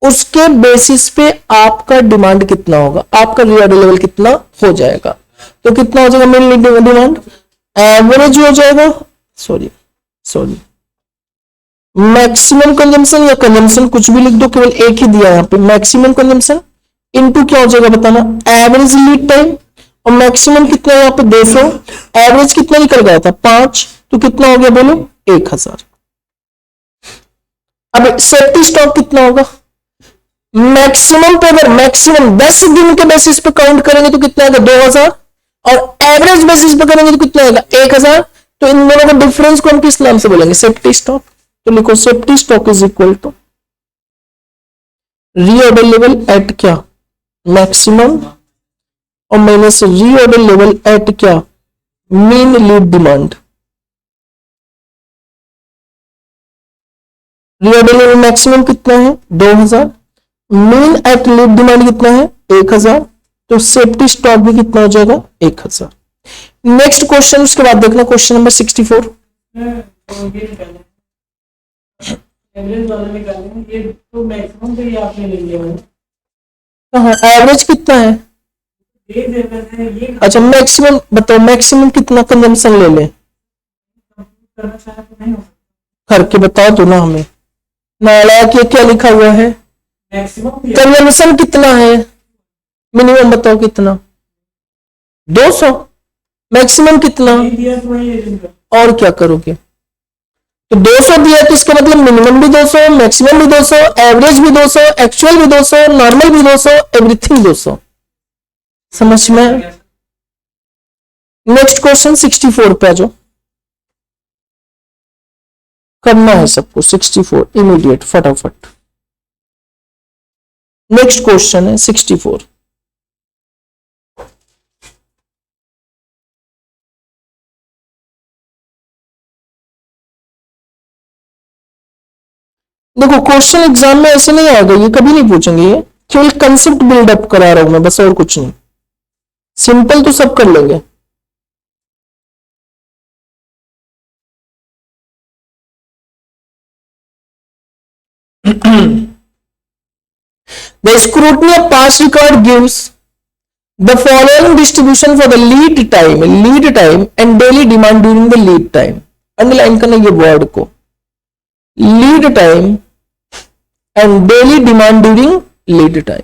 उसके बेसिस पे आपका डिमांड कितना होगा, आपका रीऑर्डर लेवल कितना हो जाएगा। तो कितना हो जाएगा मेन लीड डिमांड? एवरेज हो जाएगा, सॉरी मैक्सिमम कंजम्पशन या कंजम्पशन कुछ भी लिख दो, केवल एक ही दिया यहां पे, मैक्सिमम कंजम्पशन इनटू क्या हो जाएगा बताना? Average lead time. और मैक्सिमम कितना है यहाँ पे? 200। एवरेज कितना निकल गया था? 5। तो कितना हो गया बोलो? 1000। अब सेफ्टी स्टॉक कितना होगा? मैक्सिमम पे अगर मैक्सिमम 10 दिन के बेसिस पे काउंट करेंगे तो कितना आएगा? 2000। और एवरेज बेसिस पे करेंगे तो कितना आएगा? 1000। तो इन दोनों का डिफरेंस को हम किस नाम से बोलेंगे? Safety stock. तो लिखो safety stock is equal to reorder level at क्या? मैक्सिमम, और माइनस रीऑर्डर लेवल एट क्या? Mean lead demand. Reorder level maximum कितना है? 2000। मेन एट लीड डिमांड कितना है? 1000। तो सेफ्टी स्टॉक भी कितना हो जाएगा? 1000। नेक्स्ट क्वेश्चन, उसके बाद देखना क्वेश्चन नंबर 64। एवरेज वाला निकालेंगे, ये तो मैक्सिमम तो ये आपने ले लिया है। हाँ, एवरेज कितना है? ये देते हैं, ये अच्छा मैक्सिमम बताओ, मैक्सिमम कितना कंजम्पशन ले लें? करना चाहे तो नहीं हो करके बताओ तो ना हमें। नालायक, ये क्या लिखा हुआ है? मैक्सिमम कंजम्पशन कितना है? मिनिमम बताओ कितना? 200। मैक्सिमम कितना? दिया तो वही है। और क्या करोगे? तो 200 दिया तो इसका मतलब मिनिमम भी 200, मैक्सिमम भी 200, एवरेज भी 200, एक्चुअल भी 200, नॉर्मल भी 200, एवरीथिंग 200। समझ में? नेक्स्ट क्वेश्चन 64 पे आ जाओ। करना है सबको 64 इमीडिएट, फटाफट। नेक्स्ट क्वेश्चन है 64। देखो क्वेश्चन एग्जाम में ऐसे नहीं आएगा, ये कभी नहीं पूछेंगे, ये केवल कंसेप्ट बिल्डअप करा रहा हूं मैं बस, और कुछ नहीं। सिंपल तो सब कर लेंगे। The scrutiny of past record gives the following distribution for the lead time and daily demand during the lead time. Underline करना ये वर्ड को, lead time and daily demand during lead time.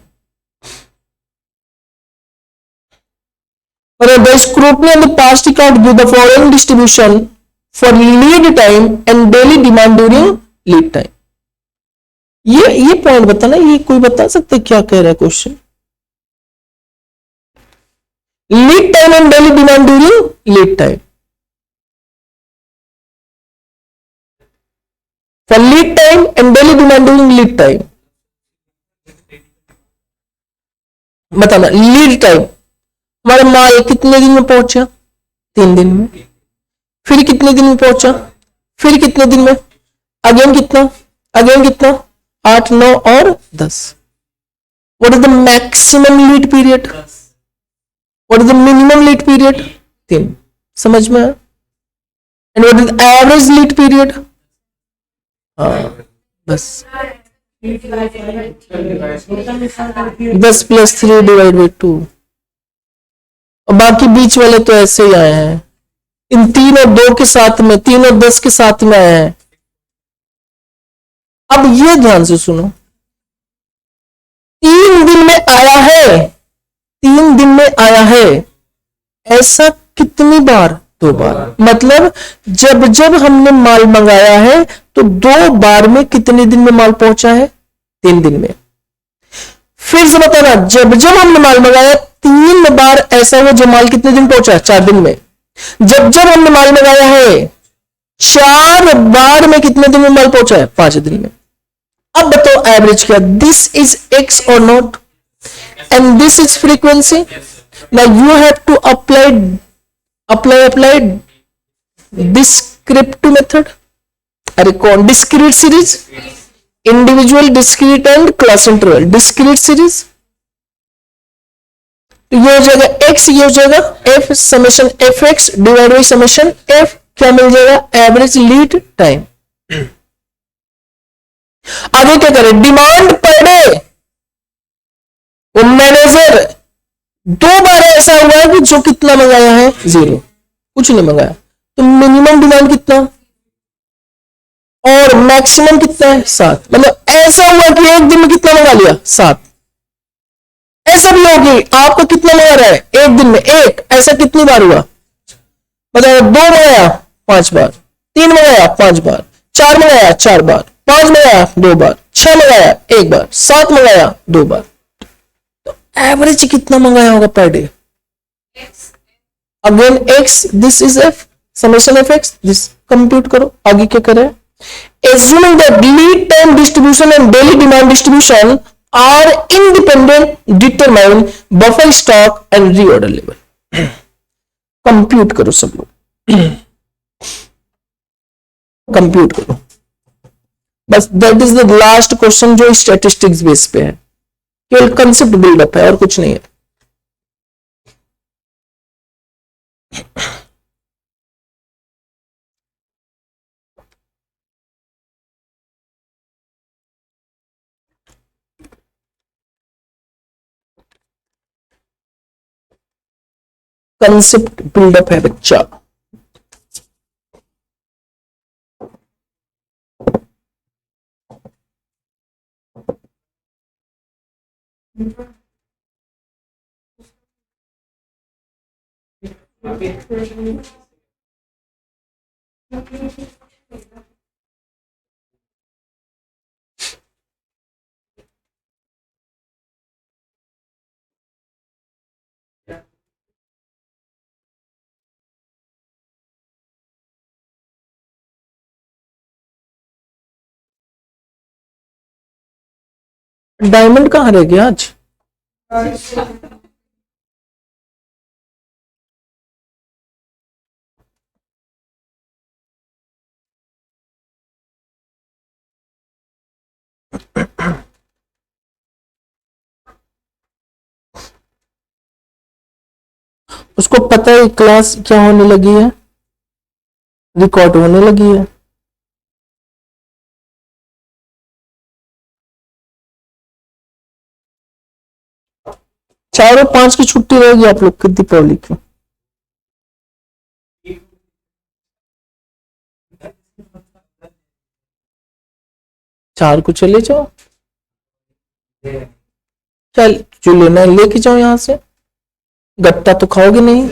The scrutiny of the past record give the following distribution for lead time and daily demand during lead time. ये point बताना, ये कोई बता सकते क्या कह रहा है question? Lead time and daily demand during lead time. For lead time and daily demand during lead time. बताना लीड टाइम, हमारा माल कितने दिन में पहुंचा? 3 दिन में. फिर कितने दिन में पहुंचा? फिर कितने दिन में? अगेन कितना? 8, 9 और 10. What is the maximum lead period? What is the minimum lead period? 3. समझ में? And what is the average lead period? बस 10 + 3 / 2. और बाकी बीच वाले तो ऐसे ही आए हैं, इन 3 और 2 के साथ में, 3 और 10 के साथ में आए हैं. अब ये ध्यान से सुनो, 3 दिन में आया है, 3 दिन में आया है, ऐसा कितनी बार? 2 बार. मतलब जब जब हमने माल मंगाया है तो 2 बार में कितने दिन में माल पहुंचा है? 3 दिन में. फिर से बताना, जब जब हमने माल मंगाया 3 बार ऐसा हुआ जब माल कितने दिन पहुंचा? 4 दिन में. जब जब हमने माल मंगाया है 4 बार में कितने दिन में माल पहुंचा है? 5 दिन में. अब बताओ एवरेज क्या? दिस इज एक्स और not and this is frequency. Now you have to apply descriptive method. अरे कौन? Discrete series, individual, discrete and class interval. Discrete series तो ये हो जाएगा x, ये हो जाएगा f summation fx divide by summation f. क्या मिल जाएगा? Average lead time. आगे क्या करें? Demand per day. वो मैनेजर 2 बार ऐसा हुआ है कि जो कितना मंगाया है? 0, कुछ नहीं मंगाया. तो मिनिमम डिमांड कितना और मैक्सिमम कितना है? 7. मतलब ऐसा हुआ कि एक दिन में कितना मंगा लिया? 7. ऐसा भी होगी आपको कितना मंगा रहा है एक दिन में? 1. ऐसा कितनी बार हुआ? बताओ. 2 मंगाया 5 बार, 3 मंगाया 5 बार, 4 मंगाया 4 बार, 5 मंगाया 2 बार, 6 मंगाया 1 बार, 7 मंगाया 2 बार. एवरेज कितना मंगाया होगा per day? Again x, this is f summation f x. This compute करो. आगे क्या करें? Assuming that lead time distribution and daily demand distribution are independent, determine buffer stock and reorder level. Compute करो सब लोग, कंप्यूट करो. बस that is the last question जो स्टैटिस्टिक्स बेस पे है. केवल कंसेप्ट बिल्डअप है और कुछ नहीं है. कंसेप्ट बिल्डअप है बच्चा. डायमंड कहाँ रह गया आज? उसको पता है क्लास क्या होने लगी है? रिकॉर्ड होने लगी है. 4 और 5 की छुट्टी रहेगी आप लोग की दीपावली की। चार को चले जाओ, चल जो लेना है लेके जाओ यहाँ से, गट्टा तो खाओगे नहीं।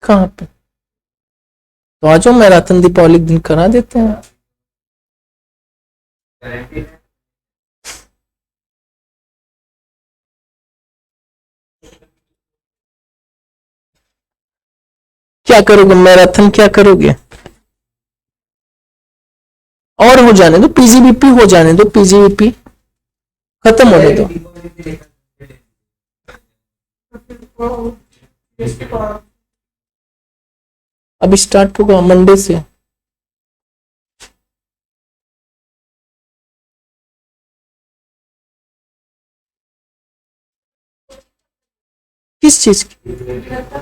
कहाँ पे? तो आ जाओ, मैराथन दीपावली के दिन करा देते हैं। क्या करोगे मैराथन, क्या करोगे? और हो जाने दो, पीजीबीपी हो जाने दो, पीजीबीपी खत्म होने दो। इसके बाद अब स्टार्ट होगा मंडे से। किस चीज की?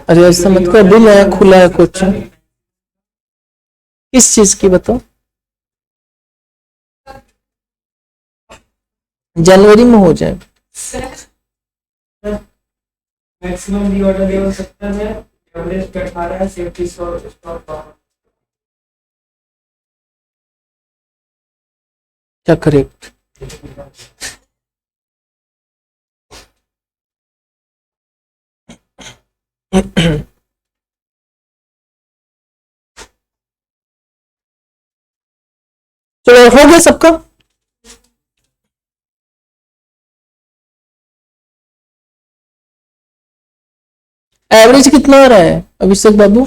अरे ऐसा मत करो, अभी नया खुला है कोचिंग। किस चीज की बताओ? जनवरी में हो जाए। मैक्सिमम डी ऑर्डर लेवल 70 है, एवरेज पे 18 है, सेफ्टी स्टॉक क्या करेक्ट? चलो हो गया सबका। एवरेज कितना आ रहा है अभिषेक बाबू?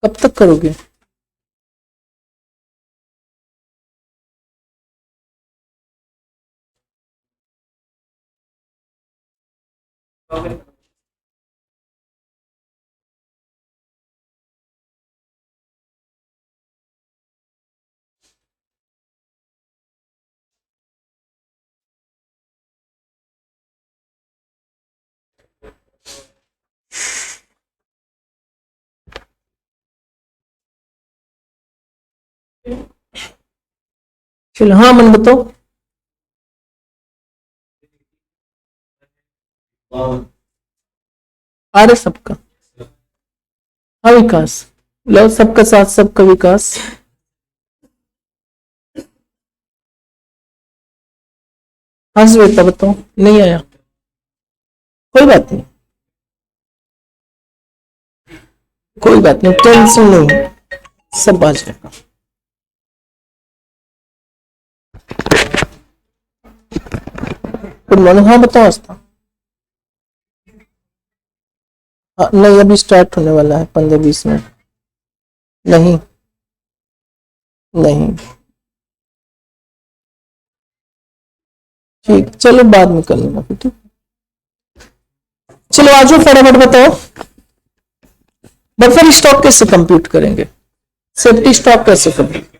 कब तक करोगे? चलो हाँ मन बताओ। आ रहे सबका? हाँ विकास, लो सबका साथ सबका विकास। हाँ श्वेता बताओ, नहीं आया? कोई बात नहीं, कोई बात नहीं, टेंशन नहीं, सब आ जाएगा। गुड मॉर्निंग, हाँ बताओ आस्था। हाँ नहीं, अभी स्टार्ट होने वाला है 15-20 मिनट। नहीं नहीं, ठीक, चलो बाद में कर लेना फिर, ठीक। चलो आ जाओ फटाफट बताओ, बफर स्टॉक कैसे कंप्यूट करेंगे, सेफ्टी स्टॉक कैसे कंप्यूट?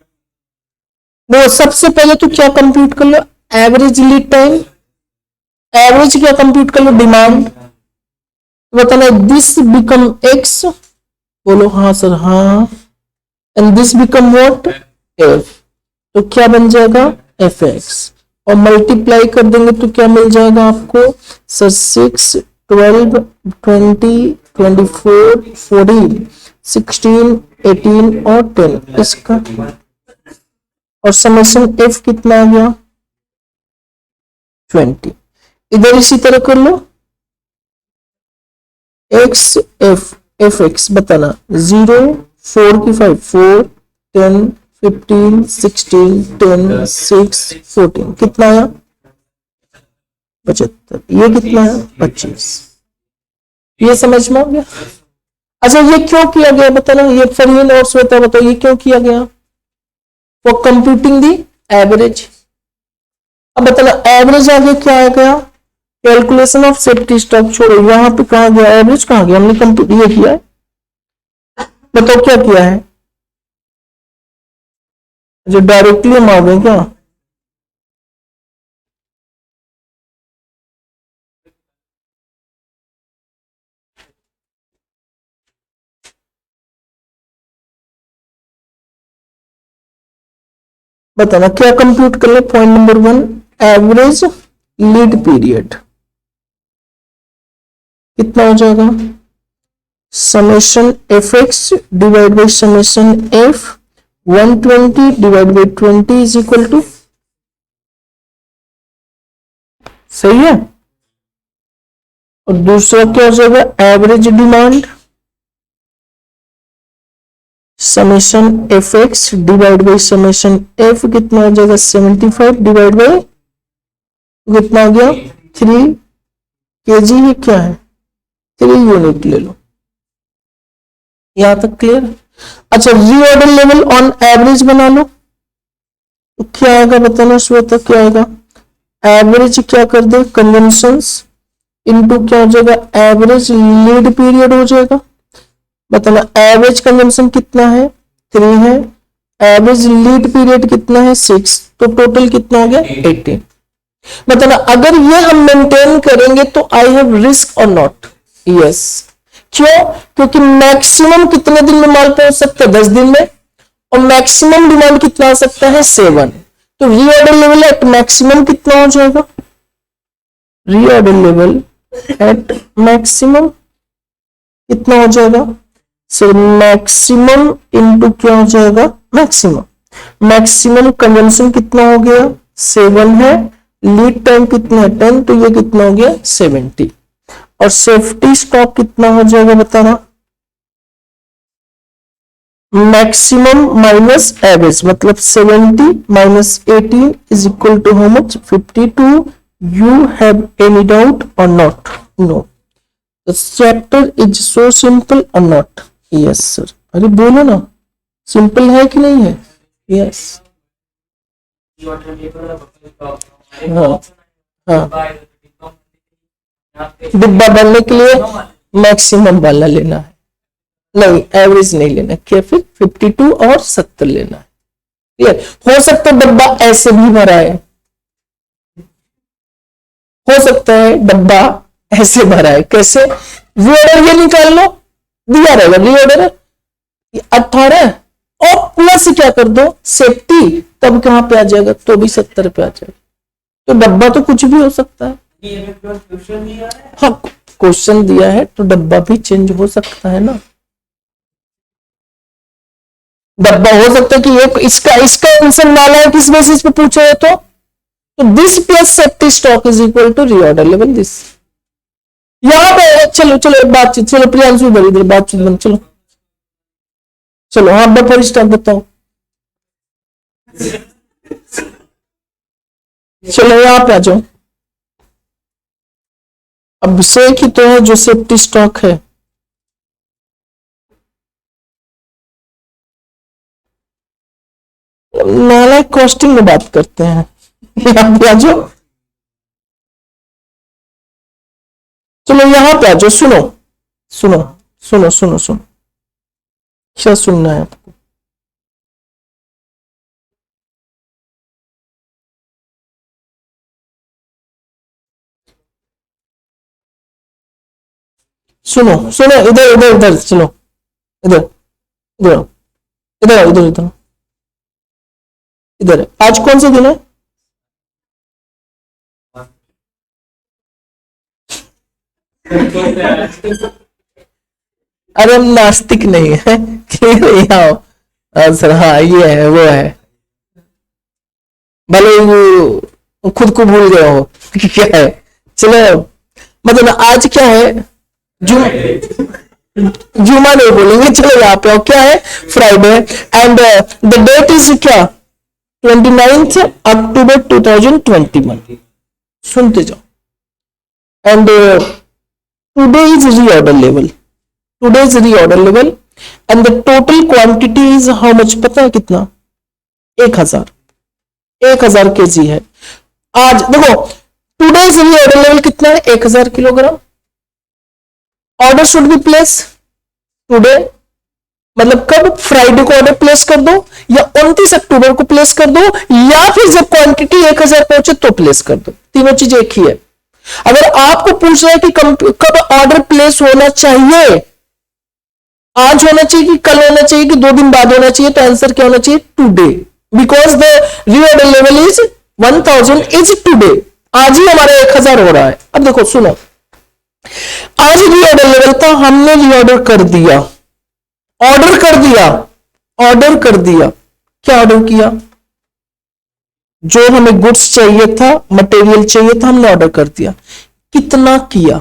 वो सबसे पहले तो क्या कंप्यूट कर लो, एवरेज लीड टाइम। एवरेज क्या कंप्यूट कर लो, डिमांड। बताना दिस बिकम एक्स, बोलो हाँ सर हाँ, and this become what, F. तो क्या बन जाएगा, एफ एक्स, और मल्टीप्लाई कर देंगे तो क्या मिल जाएगा आपको सर, 6, 12, 20, 24, 14, 16, 18 और 10 इसका, और समेशन एफ कितना आ गया 20। इधर इसी तरह कर लो, एक्स एफ एक्स बताना 0, 4 की 5, 4, 10, 15, 16, 10, 6, 14 कितना आया 75। ये कितना है 25। ये समझ में आ गया? अच्छा ये क्यों किया गया बताना, ये फरहीन और श्वेता बताओ ये क्यों किया गया, फॉर कंप्यूटिंग दी एवरेज। अब बताना एवरेज आगे क्या आ गया, कैलकुलेशन ऑफ सेफ्टी स्टॉक, छोड़ो यहाँ पे कहा गया एवरेज, कहाँ गया, हमने कंप्यूट ये किया है, बताओ क्या किया है, जो डायरेक्टली हम आ गए क्या? बताना क्या कंप्यूट कर ले। Point number 1, average lead period कितना हो जाएगा, summation F X divide by summation F 120 divide by 20 is equal to, सही है। और दूसरा क्या हो जाएगा, average demand summation F X divide by summation F कितना हो जाएगा 75 डिवाइड बाई कितना हो गया 3 kg है, क्या है 3 यूनिट ले लो। यहां तक क्लियर। अच्छा, रीऑर्डर लेवल ऑन एवरेज बना लो तो क्या आएगा बताना श्वेता, क्या आएगा, एवरेज क्या कर दे कंजम्पशंस इनटू क्या हो जाएगा एवरेज लीड पीरियड हो जाएगा। बताना एवरेज कंजम्पशन कितना है 3 है, एवरेज लीड पीरियड कितना है 6, तो टोटल कितना हो गया 18। बताना अगर ये हम मेंटेन करेंगे तो आई हैव रिस्क और नॉट, यस। क्यों, क्योंकि मैक्सिमम कितने दिन में माल पहुंच सकता है 10 दिन में, और मैक्सिमम डिमांड कितना आ सकता है 7। तो रीऑर्डर लेवल एट मैक्सिमम कितना हो जाएगा, रीऑर्डर लेवल एट मैक्सिमम कितना हो जाएगा, सो मैक्सिमम इनटू क्या हो जाएगा मैक्सिमम। मैक्सिमम कंजम्पशन कितना हो गया 7 है, लीड टाइम कितना है 10, तो ये कितना हो गया 70। और सेफ्टी स्टॉक कितना हो जाएगा बताना, मैक्सिमम माइनस एवरेज मतलब 70 minus 18 is equal to how much 52। You have any doubt और not, no the chapter is so simple और नॉट, यस सर। अरे बोलो ना, सिंपल है कि नहीं है, यस। हाँ हाँ, डिब्बा बनने के लिए मैक्सिमम वाला लेना है, नहीं एवरेज नहीं लेना, क्या फिर 52 और 70 लेना है, क्लियर। हो सकता है डब्बा ऐसे भी भरा है, हो सकता है डब्बा ऐसे भरा है, कैसे, रीऑर्डर ये निकाल लो, दिया रहेगा रीऑर्डर 18 और प्लस क्या कर दो सेफ्टी, तब कहां पे आ जाएगा, तो भी 70 पे आ जाएगा। तो डब्बा तो कुछ भी हो सकता है, हाँ क्वेश्चन दिया है तो डब्बा भी चेंज हो सकता है ना। डब्बा हो सकता है कि एक इसका आंसर डाला है किस बेसिस पे पूछा है, तो this plus safety stock is equal to reorder level this. यहां पे चलो चलो बातचीत, चलो प्रियांशु इधर इधर बातचीत बंद, चलो चलो हाँ बफर स्टॉक बताओ, चलो यहां पे आ जाओ। अब सेक ही तो है जो सेफ्टी स्टॉक है, नालायक कॉस्टिंग में बात करते हैं, यहां पे आ जाओ, चलो यहां पे आ जाओ। सुनो सुनो सुनो सुनो सुनो, क्या सुनना है आपको, सुनो सुनो, इधर इधर इधर चलो, इधर इधर इधर इधर इधर इधर। आज कौन सा दिन है, अरे हम नास्तिक नहीं है, सर हाँ ये है वो है, भले वो खुद को भूल गए हो क्या है। चलो मतलब आज क्या है, जुमा नहीं बोलेंगे, चलो यहाँ पे क्या है Friday, and the date is क्या 29 अक्टूबर 2021, सुनते जाओ। And today is reorder level, today is reorder level and the total quantity is how much, पता है कितना 1000 kg है। आज देखो टुडे इज रीऑर्डर लेवल कितना है 1000 kilogram. Order should B place today, मतलब कब, फ्राइडे को ऑर्डर प्लेस कर दो, या 29 अक्टूबर को प्लेस कर दो, या फिर जब क्वांटिटी 1000 पहुंचे तो प्लेस कर दो, तीनों चीज एक ही है। अगर आपको पूछ रहा है कि कब ऑर्डर प्लेस होना चाहिए, आज होना चाहिए कि कल होना चाहिए कि 2 दिन बाद होना चाहिए, तो आंसर क्या होना चाहिए today, because the reorder level is 1000 is today, आज ही हमारा 1000 हो रहा है। अब देखो सुनो, आज रीऑर्डर लेवल था, हमने रीऑर्डर कर दिया, ऑर्डर कर दिया, ऑर्डर कर दिया। क्या ऑर्डर किया? जो हमें गुड्स चाहिए था, मटेरियल चाहिए था, हमने ऑर्डर कर दिया। कितना किया?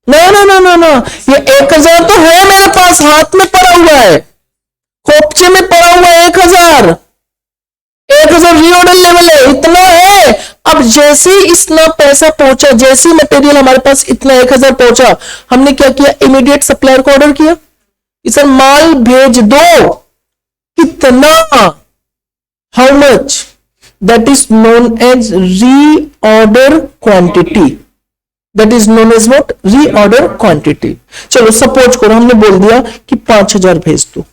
ना ना ना ना ना, ये 1000 तो है मेरे पास, हाथ में पड़ा हुआ है, खोपचे में पड़ा हुआ है 1000 रीऑर्डर लेवल है, इतना है। अब जैसे ही इतना पैसा पहुंचा, जैसे ही मटेरियल हमारे पास इतना 1000 पहुंचा, हमने क्या किया? इमीडिएट सप्लायर को ऑर्डर किया, सर माल भेज दो। कितना? How much? That is known as reorder quantity, that is known as what? Reorder quantity. चलो सपोज करो हमने बोल दिया कि 5000 भेज दो।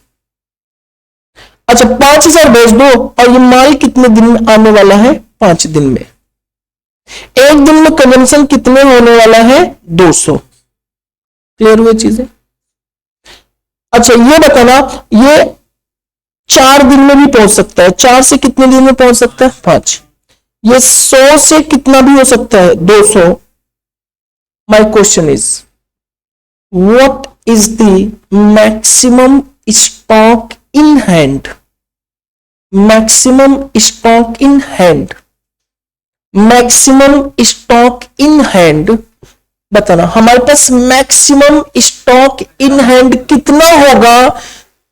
अच्छा 5000 भेज दो, और ये माल कितने दिन में आने वाला है? 5 दिन में। एक दिन में कंजम्पशन कितने होने वाला है? 200। क्लियर हुई चीजें? अच्छा ये बताना, ये 4 दिन में भी पहुंच सकता है, 4 से कितने दिन में पहुंच सकता है? 5। ये 100 से कितना भी हो सकता है? 200। My question is what is the maximum stock in hand? Maximum stock in hand, maximum stock in hand बताना। हमारे पास मैक्सिमम स्टॉक इन हैंड कितना होगा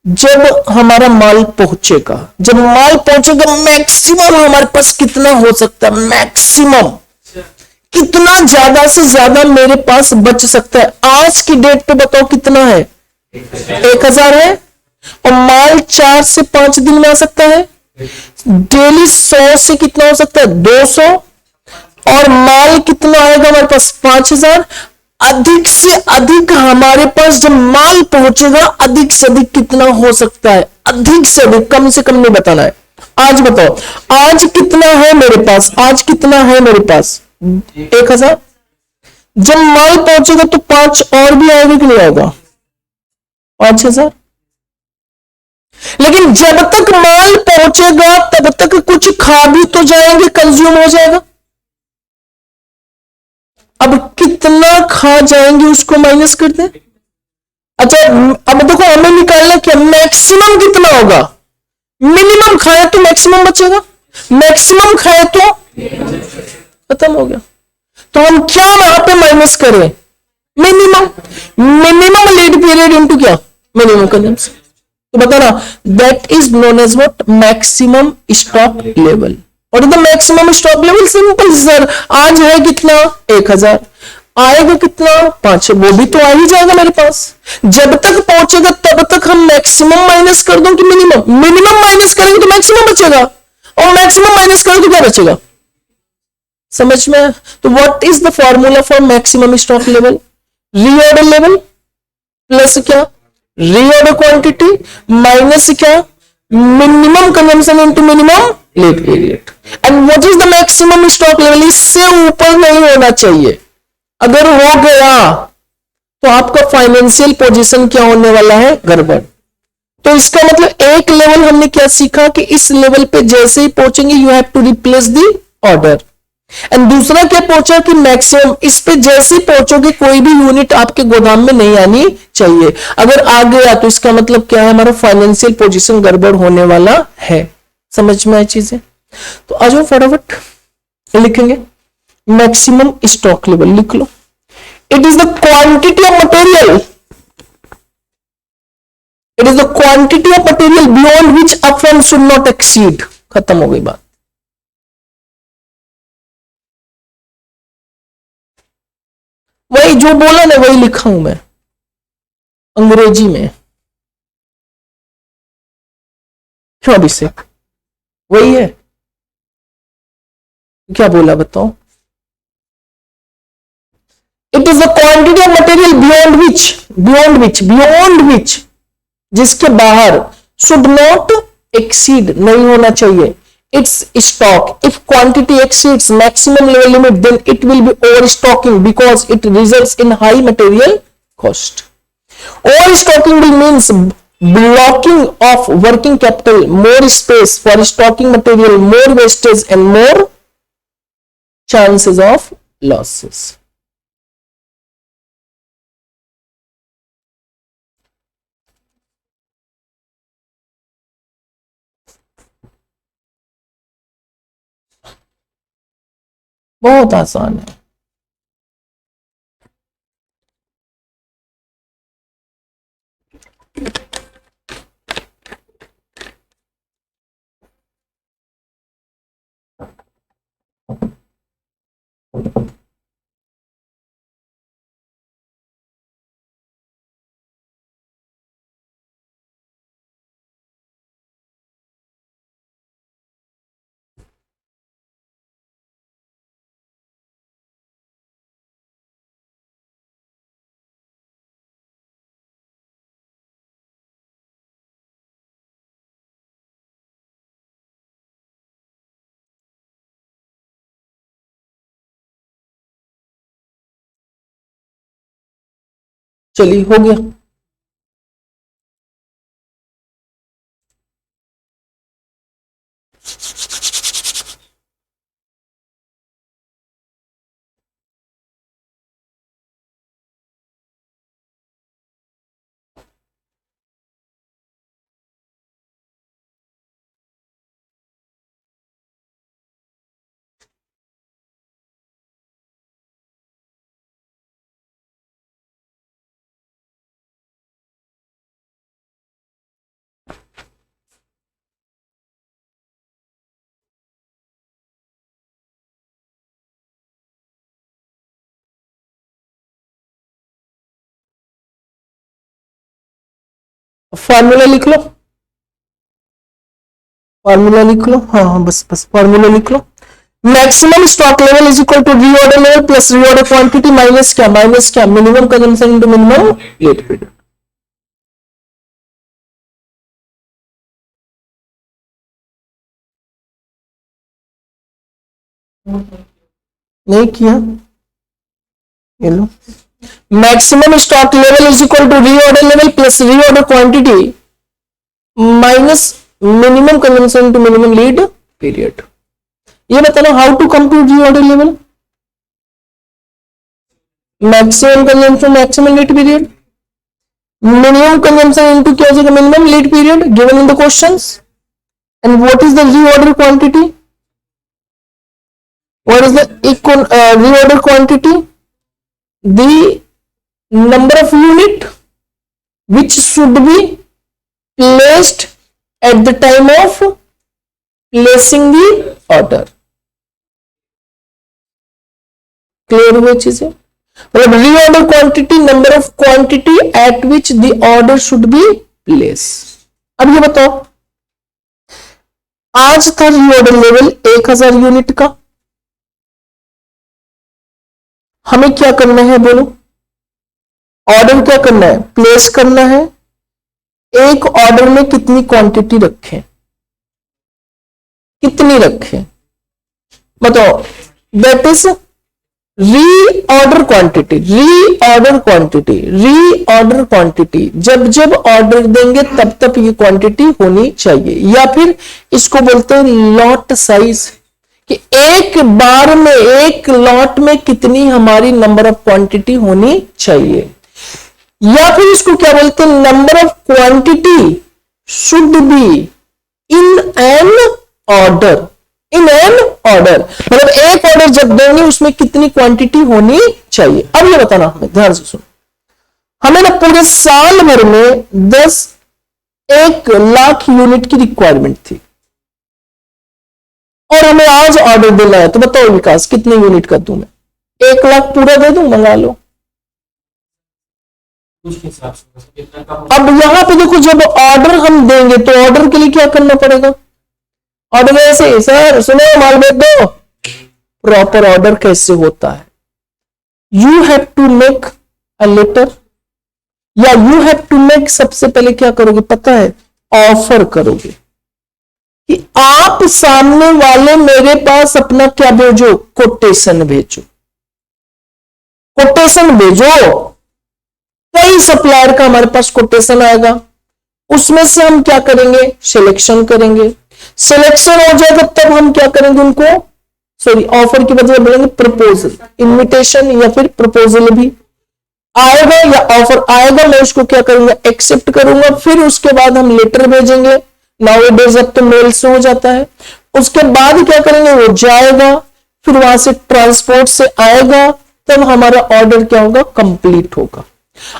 जब हमारा माल पहुंचेगा? जब माल पहुंचेगा मैक्सिमम हमारे पास कितना हो सकता है? मैक्सिमम कितना ज्यादा से ज्यादा मेरे पास बच सकता है? आज की डेट पे बताओ कितना है? 1000 है, और माल 4 से 5 दिन में आ सकता है। डेली 100 से कितना हो सकता है? 200, और माल कितना आएगा हमारे पास? 5000। अधिक से अधिक हमारे पास जब माल पहुंचेगा, अधिक से अधिक कितना हो सकता है? अधिक से अधिक, कम से कम नहीं बताना है। आज बताओ, आज कितना है मेरे पास? आज कितना है मेरे पास? 1000। जब माल पहुंचेगा तो 5 और भी आएगा कि नहीं आएगा? 5000। लेकिन जब तक माल पहुंचेगा तब तक कुछ खा भी तो जाएंगे, कंज्यूम हो जाएगा। अब कितना खा जाएंगे उसको माइनस कर दे। अच्छा अब देखो हमें निकालना क्या? मैक्सिमम कितना होगा? मिनिमम खाए तो मैक्सिमम बचेगा, मैक्सिमम खाए तो खत्म हो गया। तो हम क्या वहां पे माइनस करें? Minimum. Minimum lead period into क्या? Minimum consumption. तो बताना, that is known as what? Maximum stock level. और the maximum stock level simple sir, आज है कितना? 1000, आएगा कितना? 5। वो भी तो आ ही जाएगा मेरे पास। जब तक पहुंचेगा तब तक हम मैक्सिमम माइनस कर दो कि मिनिमम? मिनिमम माइनस करेंगे तो मैक्सिमम बचेगा, और मैक्सिमम माइनस करेंगे तो क्या बचेगा? समझ में? तो what is the formula for maximum stock level? Reorder level plus क्या? रीऑर्डर क्वांटिटी माइनस क्या? Minimum consumption into minimum lead period. And what is the maximum stock level? इससे ऊपर नहीं होना चाहिए। अगर हो गया तो आपका फाइनेंशियल पोजीशन क्या होने वाला है? गड़बड़। तो इसका मतलब एक लेवल हमने क्या सीखा कि इस लेवल पे जैसे ही पहुंचेंगे you have to replace the order. And दूसरा क्या पहुंचा कि मैक्सिमम, इस पे जैसे ही पहुंचोगे कोई भी यूनिट आपके गोदाम में नहीं आनी चाहिए। अगर आ गया तो इसका मतलब क्या है? हमारा फाइनेंशियल पोजीशन गड़बड़ होने वाला है। समझ में आई चीजें? तो आ जाओ फटाफट लिखेंगे। मैक्सिमम स्टॉक लेवल लिख लो। It is the quantity of material, it is the quantity of material beyond which a firm should not exceed. खत्म हो गई बात। वही जो बोला ना वही लिखा हूं मैं अंग्रेजी में। क्यों अभिषेक? वही है। क्या बोला बताओ? It is the quantity of material beyond विच जिसके बाहर शुड नॉट एक्सीड नहीं होना चाहिए its stock. If quantity exceeds maximum level limit, then it will be overstocking because it results in high material cost. Overstocking will means blocking of working capital, more space for stocking material, more wastage and more chances of losses. बहुत आसान है। चलिए हो गया। Formula लिख लो, formula लिख लो। हाँ हाँ बस फॉर्मूला लिख लो। Maximum stock level is equal to reorder level plus reorder quantity minus क्या minimum consumption into minimum lead period. नहीं किया, ये लो। Maximum stock level is equal to reorder level plus reorder quantity minus minimum consumption to minimum lead period. ये बताना how to compute reorder level. Maximum consumption maximum lead period, minimum consumption into क्या हो जाएगा minimum lead period given in the questions, and what is the reorder quantity, what is the reorder quantity, the number of unit which should be placed at the time of placing the order। Clear हुई चीजें, मतलब reorder quantity number of quantity eight which the order should B place. अब ये बताओ, आज था reorder level 1000 unit का, हमें क्या करना है बोलो, ऑर्डर क्या करना है प्लेस करना है। एक ऑर्डर में कितनी क्वांटिटी रखें, कितनी रखें बताओ, that is reorder quantity. Reorder quantity, reorder quantity जब जब ऑर्डर देंगे तब तब ये क्वांटिटी होनी चाहिए, या फिर इसको बोलते हैं लॉट साइज, कि एक बार में एक लॉट में कितनी हमारी नंबर ऑफ क्वांटिटी होनी चाहिए, या फिर इसको क्या बोलते हैं number of quantity should be in an order. In an order मतलब एक ऑर्डर जब देंगे उसमें कितनी क्वांटिटी होनी चाहिए। अब ये बताना हमें, ध्यान से सुनो, हमें ना पूरे साल भर में 1 लाख यूनिट की रिक्वायरमेंट थी और हमें आज ऑर्डर देना है, तो बताओ विकास कितने यूनिट का दूं मैं, 1 लाख पूरा दे दूं, मंगा लो। अब यहां पे देखो, जब ऑर्डर हम देंगे तो ऑर्डर के लिए क्या करना पड़ेगा, ऑर्डर ऐसे सर सुनो माल भेज दो, प्रॉपर ऑर्डर कैसे होता है, you have to make a letter, या यू हैव टू मेक, सबसे पहले क्या करोगे पता है, ऑफर करोगे कि आप सामने वाले मेरे पास अपना क्या भेजो, कोटेशन भेजो, कोटेशन भेजो। कई सप्लायर का हमारे पास कोटेशन आएगा, उसमें से हम क्या करेंगे, सिलेक्शन करेंगे। सिलेक्शन हो जाएगा तब हम क्या करेंगे, उनको सॉरी ऑफर की बजाय बोलेंगे प्रपोजल, इनविटेशन या फिर प्रपोजल भी आएगा या ऑफर आएगा, मैं उसको क्या करूंगा, एक्सेप्ट करूंगा। फिर उसके बाद हम लेटर भेजेंगे, नाउअडेज अब तो मेल से हो जाता है। उसके बाद क्या करेंगे, वो जाएगा, फिर वहां से ट्रांसपोर्ट से आएगा, तब हमारा ऑर्डर क्या होगा, कंप्लीट होगा।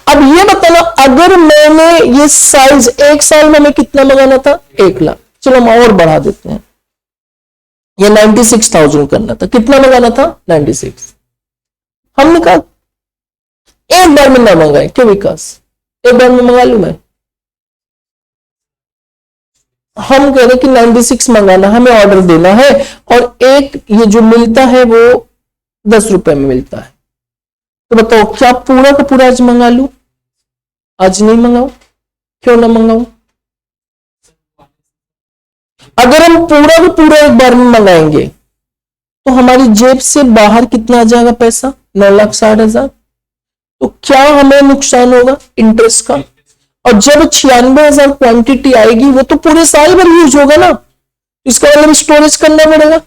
अब ये बताना, अगर मैंने ये साइज एक साल में हमें कितना मंगाना था, 1 लाख, चलो हम और बढ़ा देते हैं, ये 96,000 करना था, कितना मंगाना था, 96। हमने कहा एक बार में ना मंगाए, क्यों विकास, एक बार में मंगा लू मैं, हम कह रहे कि 96 मंगाना, हमें ऑर्डर देना है, और एक ये जो मिलता है वो 10 रुपए में मिलता है। तो बताओ क्या पूरा का पूरा आज मंगा लू, आज नहीं मंगाऊ, क्यों ना मंगाऊ? अगर हम पूरा का पूरा एक बार में मंगाएंगे तो हमारी जेब से बाहर कितना आ जाएगा पैसा, 9,60,000। तो क्या हमें नुकसान होगा इंटरेस्ट का? और जब 96,000 क्वांटिटी आएगी वो तो पूरे साल भर यूज होगा ना, इसका मतलब स्टोरेज करना पड़ेगा।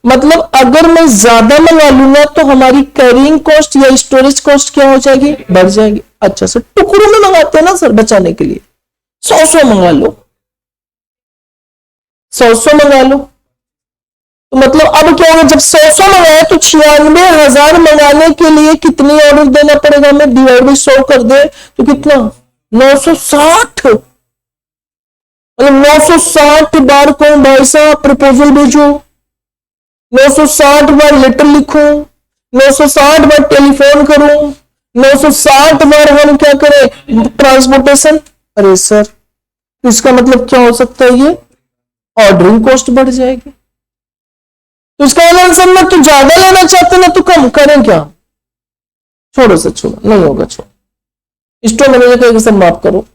मतलब अगर मैं ज्यादा मंगा लूंगा तो हमारी कैरिंग कॉस्ट या स्टोरेज कॉस्ट क्या हो जाएगी, बढ़ जाएगी। अच्छा सर, टुकड़ों में मंगाते हैं ना सर बचाने के लिए, 100 मंगा लो, 100 मंगा लो। तो मतलब अब क्या होगा, जब 100 मंगाए तो 96,000 मंगाने के लिए कितनी ऑर्डर देना पड़ेगा हमें, डिवाइड बाई 100 कर दे तो कितना, 960। मतलब 960 बार को भाई साहब प्रपोजल भेजो, 960 बार लेटर लिखो, 960 बार टेलीफोन करूं, 960 बार हम क्या करें, ट्रांसपोर्टेशन। अरे सर, इसका मतलब क्या हो सकता है, ये ऑर्डरिंग कॉस्ट बढ़ जाएगी। तो इसका मतलब सर ना तो ज्यादा लेना चाहते ना तो कम, करें क्या? छोड़ो सर, छोड़ो, नहीं होगा, छोड़ो। स्टोर मैनेजर कहेगा सर माफ करो,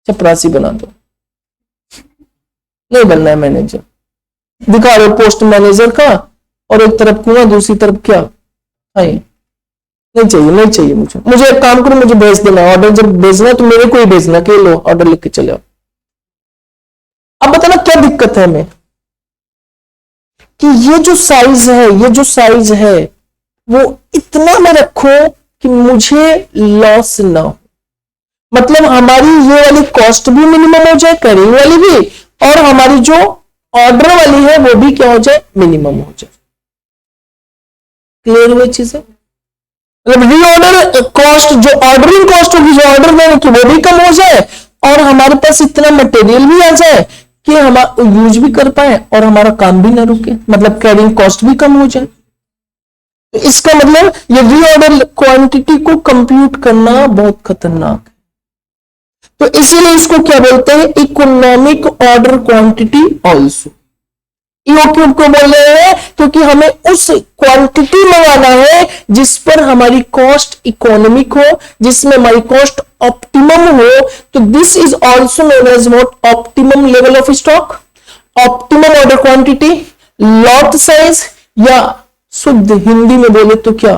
चपरासी बना दो, नहीं बनना है मैनेजर। दिखा रहे पोस्ट मैनेजर का, और एक तरफ कुआं दूसरी तरफ क्या, नहीं चाहिए, नहीं चाहिए मुझे एक काम करो, मुझे भेज देना ऑर्डर, जब भेजना तो मेरे को ही भेजना कि लो ऑर्डर लिख के चले आओ। अब बताना क्या दिक्कत है हमें, कि ये जो साइज है वो इतना में रखो कि मुझे लॉस ना हो। मतलब हमारी ये वाली कॉस्ट भी मिनिमम हो जाए, कैरिंग वाली भी, और हमारी जो ऑर्डर वाली है वो भी क्या हो जाए, मिनिमम हो जाए। क्लियर हुई चीजें? मतलब रीऑर्डर कॉस्ट, जो ऑर्डरिंग कॉस्ट होगी, जो ऑर्डर देने की, वो भी कम हो जाए, और हमारे पास इतना मटेरियल भी आ जाए कि हम यूज भी कर पाए और हमारा काम भी ना रुके, मतलब कैरिंग कॉस्ट भी कम हो जाए। तो इसका मतलब ये रीऑर्डर क्वांटिटी को कंप्यूट करना बहुत खतरनाक है। तो इसीलिए इसको क्या बोलते हैं, economic order quantity also. EOQ को बोल रहे हैं क्योंकि हमें उस क्वांटिटी मंगाना है जिस पर हमारी कॉस्ट इकोनॉमिक हो, जिसमें हमारी कॉस्ट ऑप्टिमम हो। तो this is also known as what, optimum level of stock, optimum order quantity, lot size, या शुद्ध हिंदी में बोले तो क्या,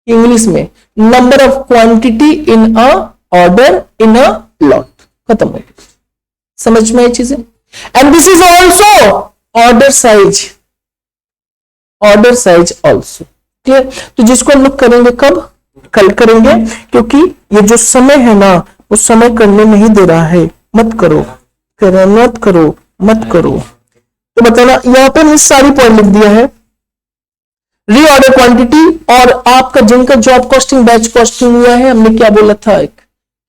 इंग्लिश में number of quantity in a order in a lot. खत्म हो गया, समझ में आई चीजें? And this is also order size also. Clear? तो जिसको हम लोग करेंगे कब, कल करेंगे, क्योंकि ये जो समय है ना वो समय करने नहीं दे रहा है। मत करो, मत करो। तो बताना, यहां पे मैंने सारी पॉइंट लिख दिया है, रीऑर्डर क्वांटिटी, और आपका जिनका जॉब कॉस्टिंग बैच कॉस्टिंग हुआ है, हमने क्या बोला था, एक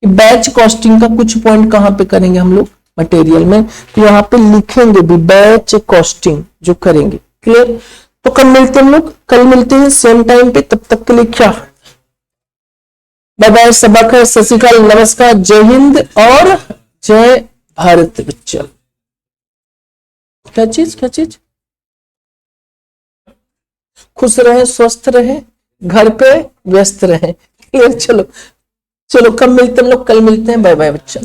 बैच कॉस्टिंग का कुछ पॉइंट कहां पे करेंगे हम लोग, मटेरियल में। तो यहां पे लिखेंगे भी बैच कॉस्टिंग जो करेंगे। क्लियर? तो कल मिलते हैं हम लोग, कल मिलते हैं सेम टाइम पे। तब तक के लिए क्या, बाय बाय, सबक है, सत श्री अकाल, नमस्कार, जय हिंद और जय भारत बच्चा। क्या चीज खुश रहे, स्वस्थ रहे, घर पे व्यस्त रहे। चलो कब मिलते हैं हम लोग, कल मिलते हैं। बाय बाय बच्चा।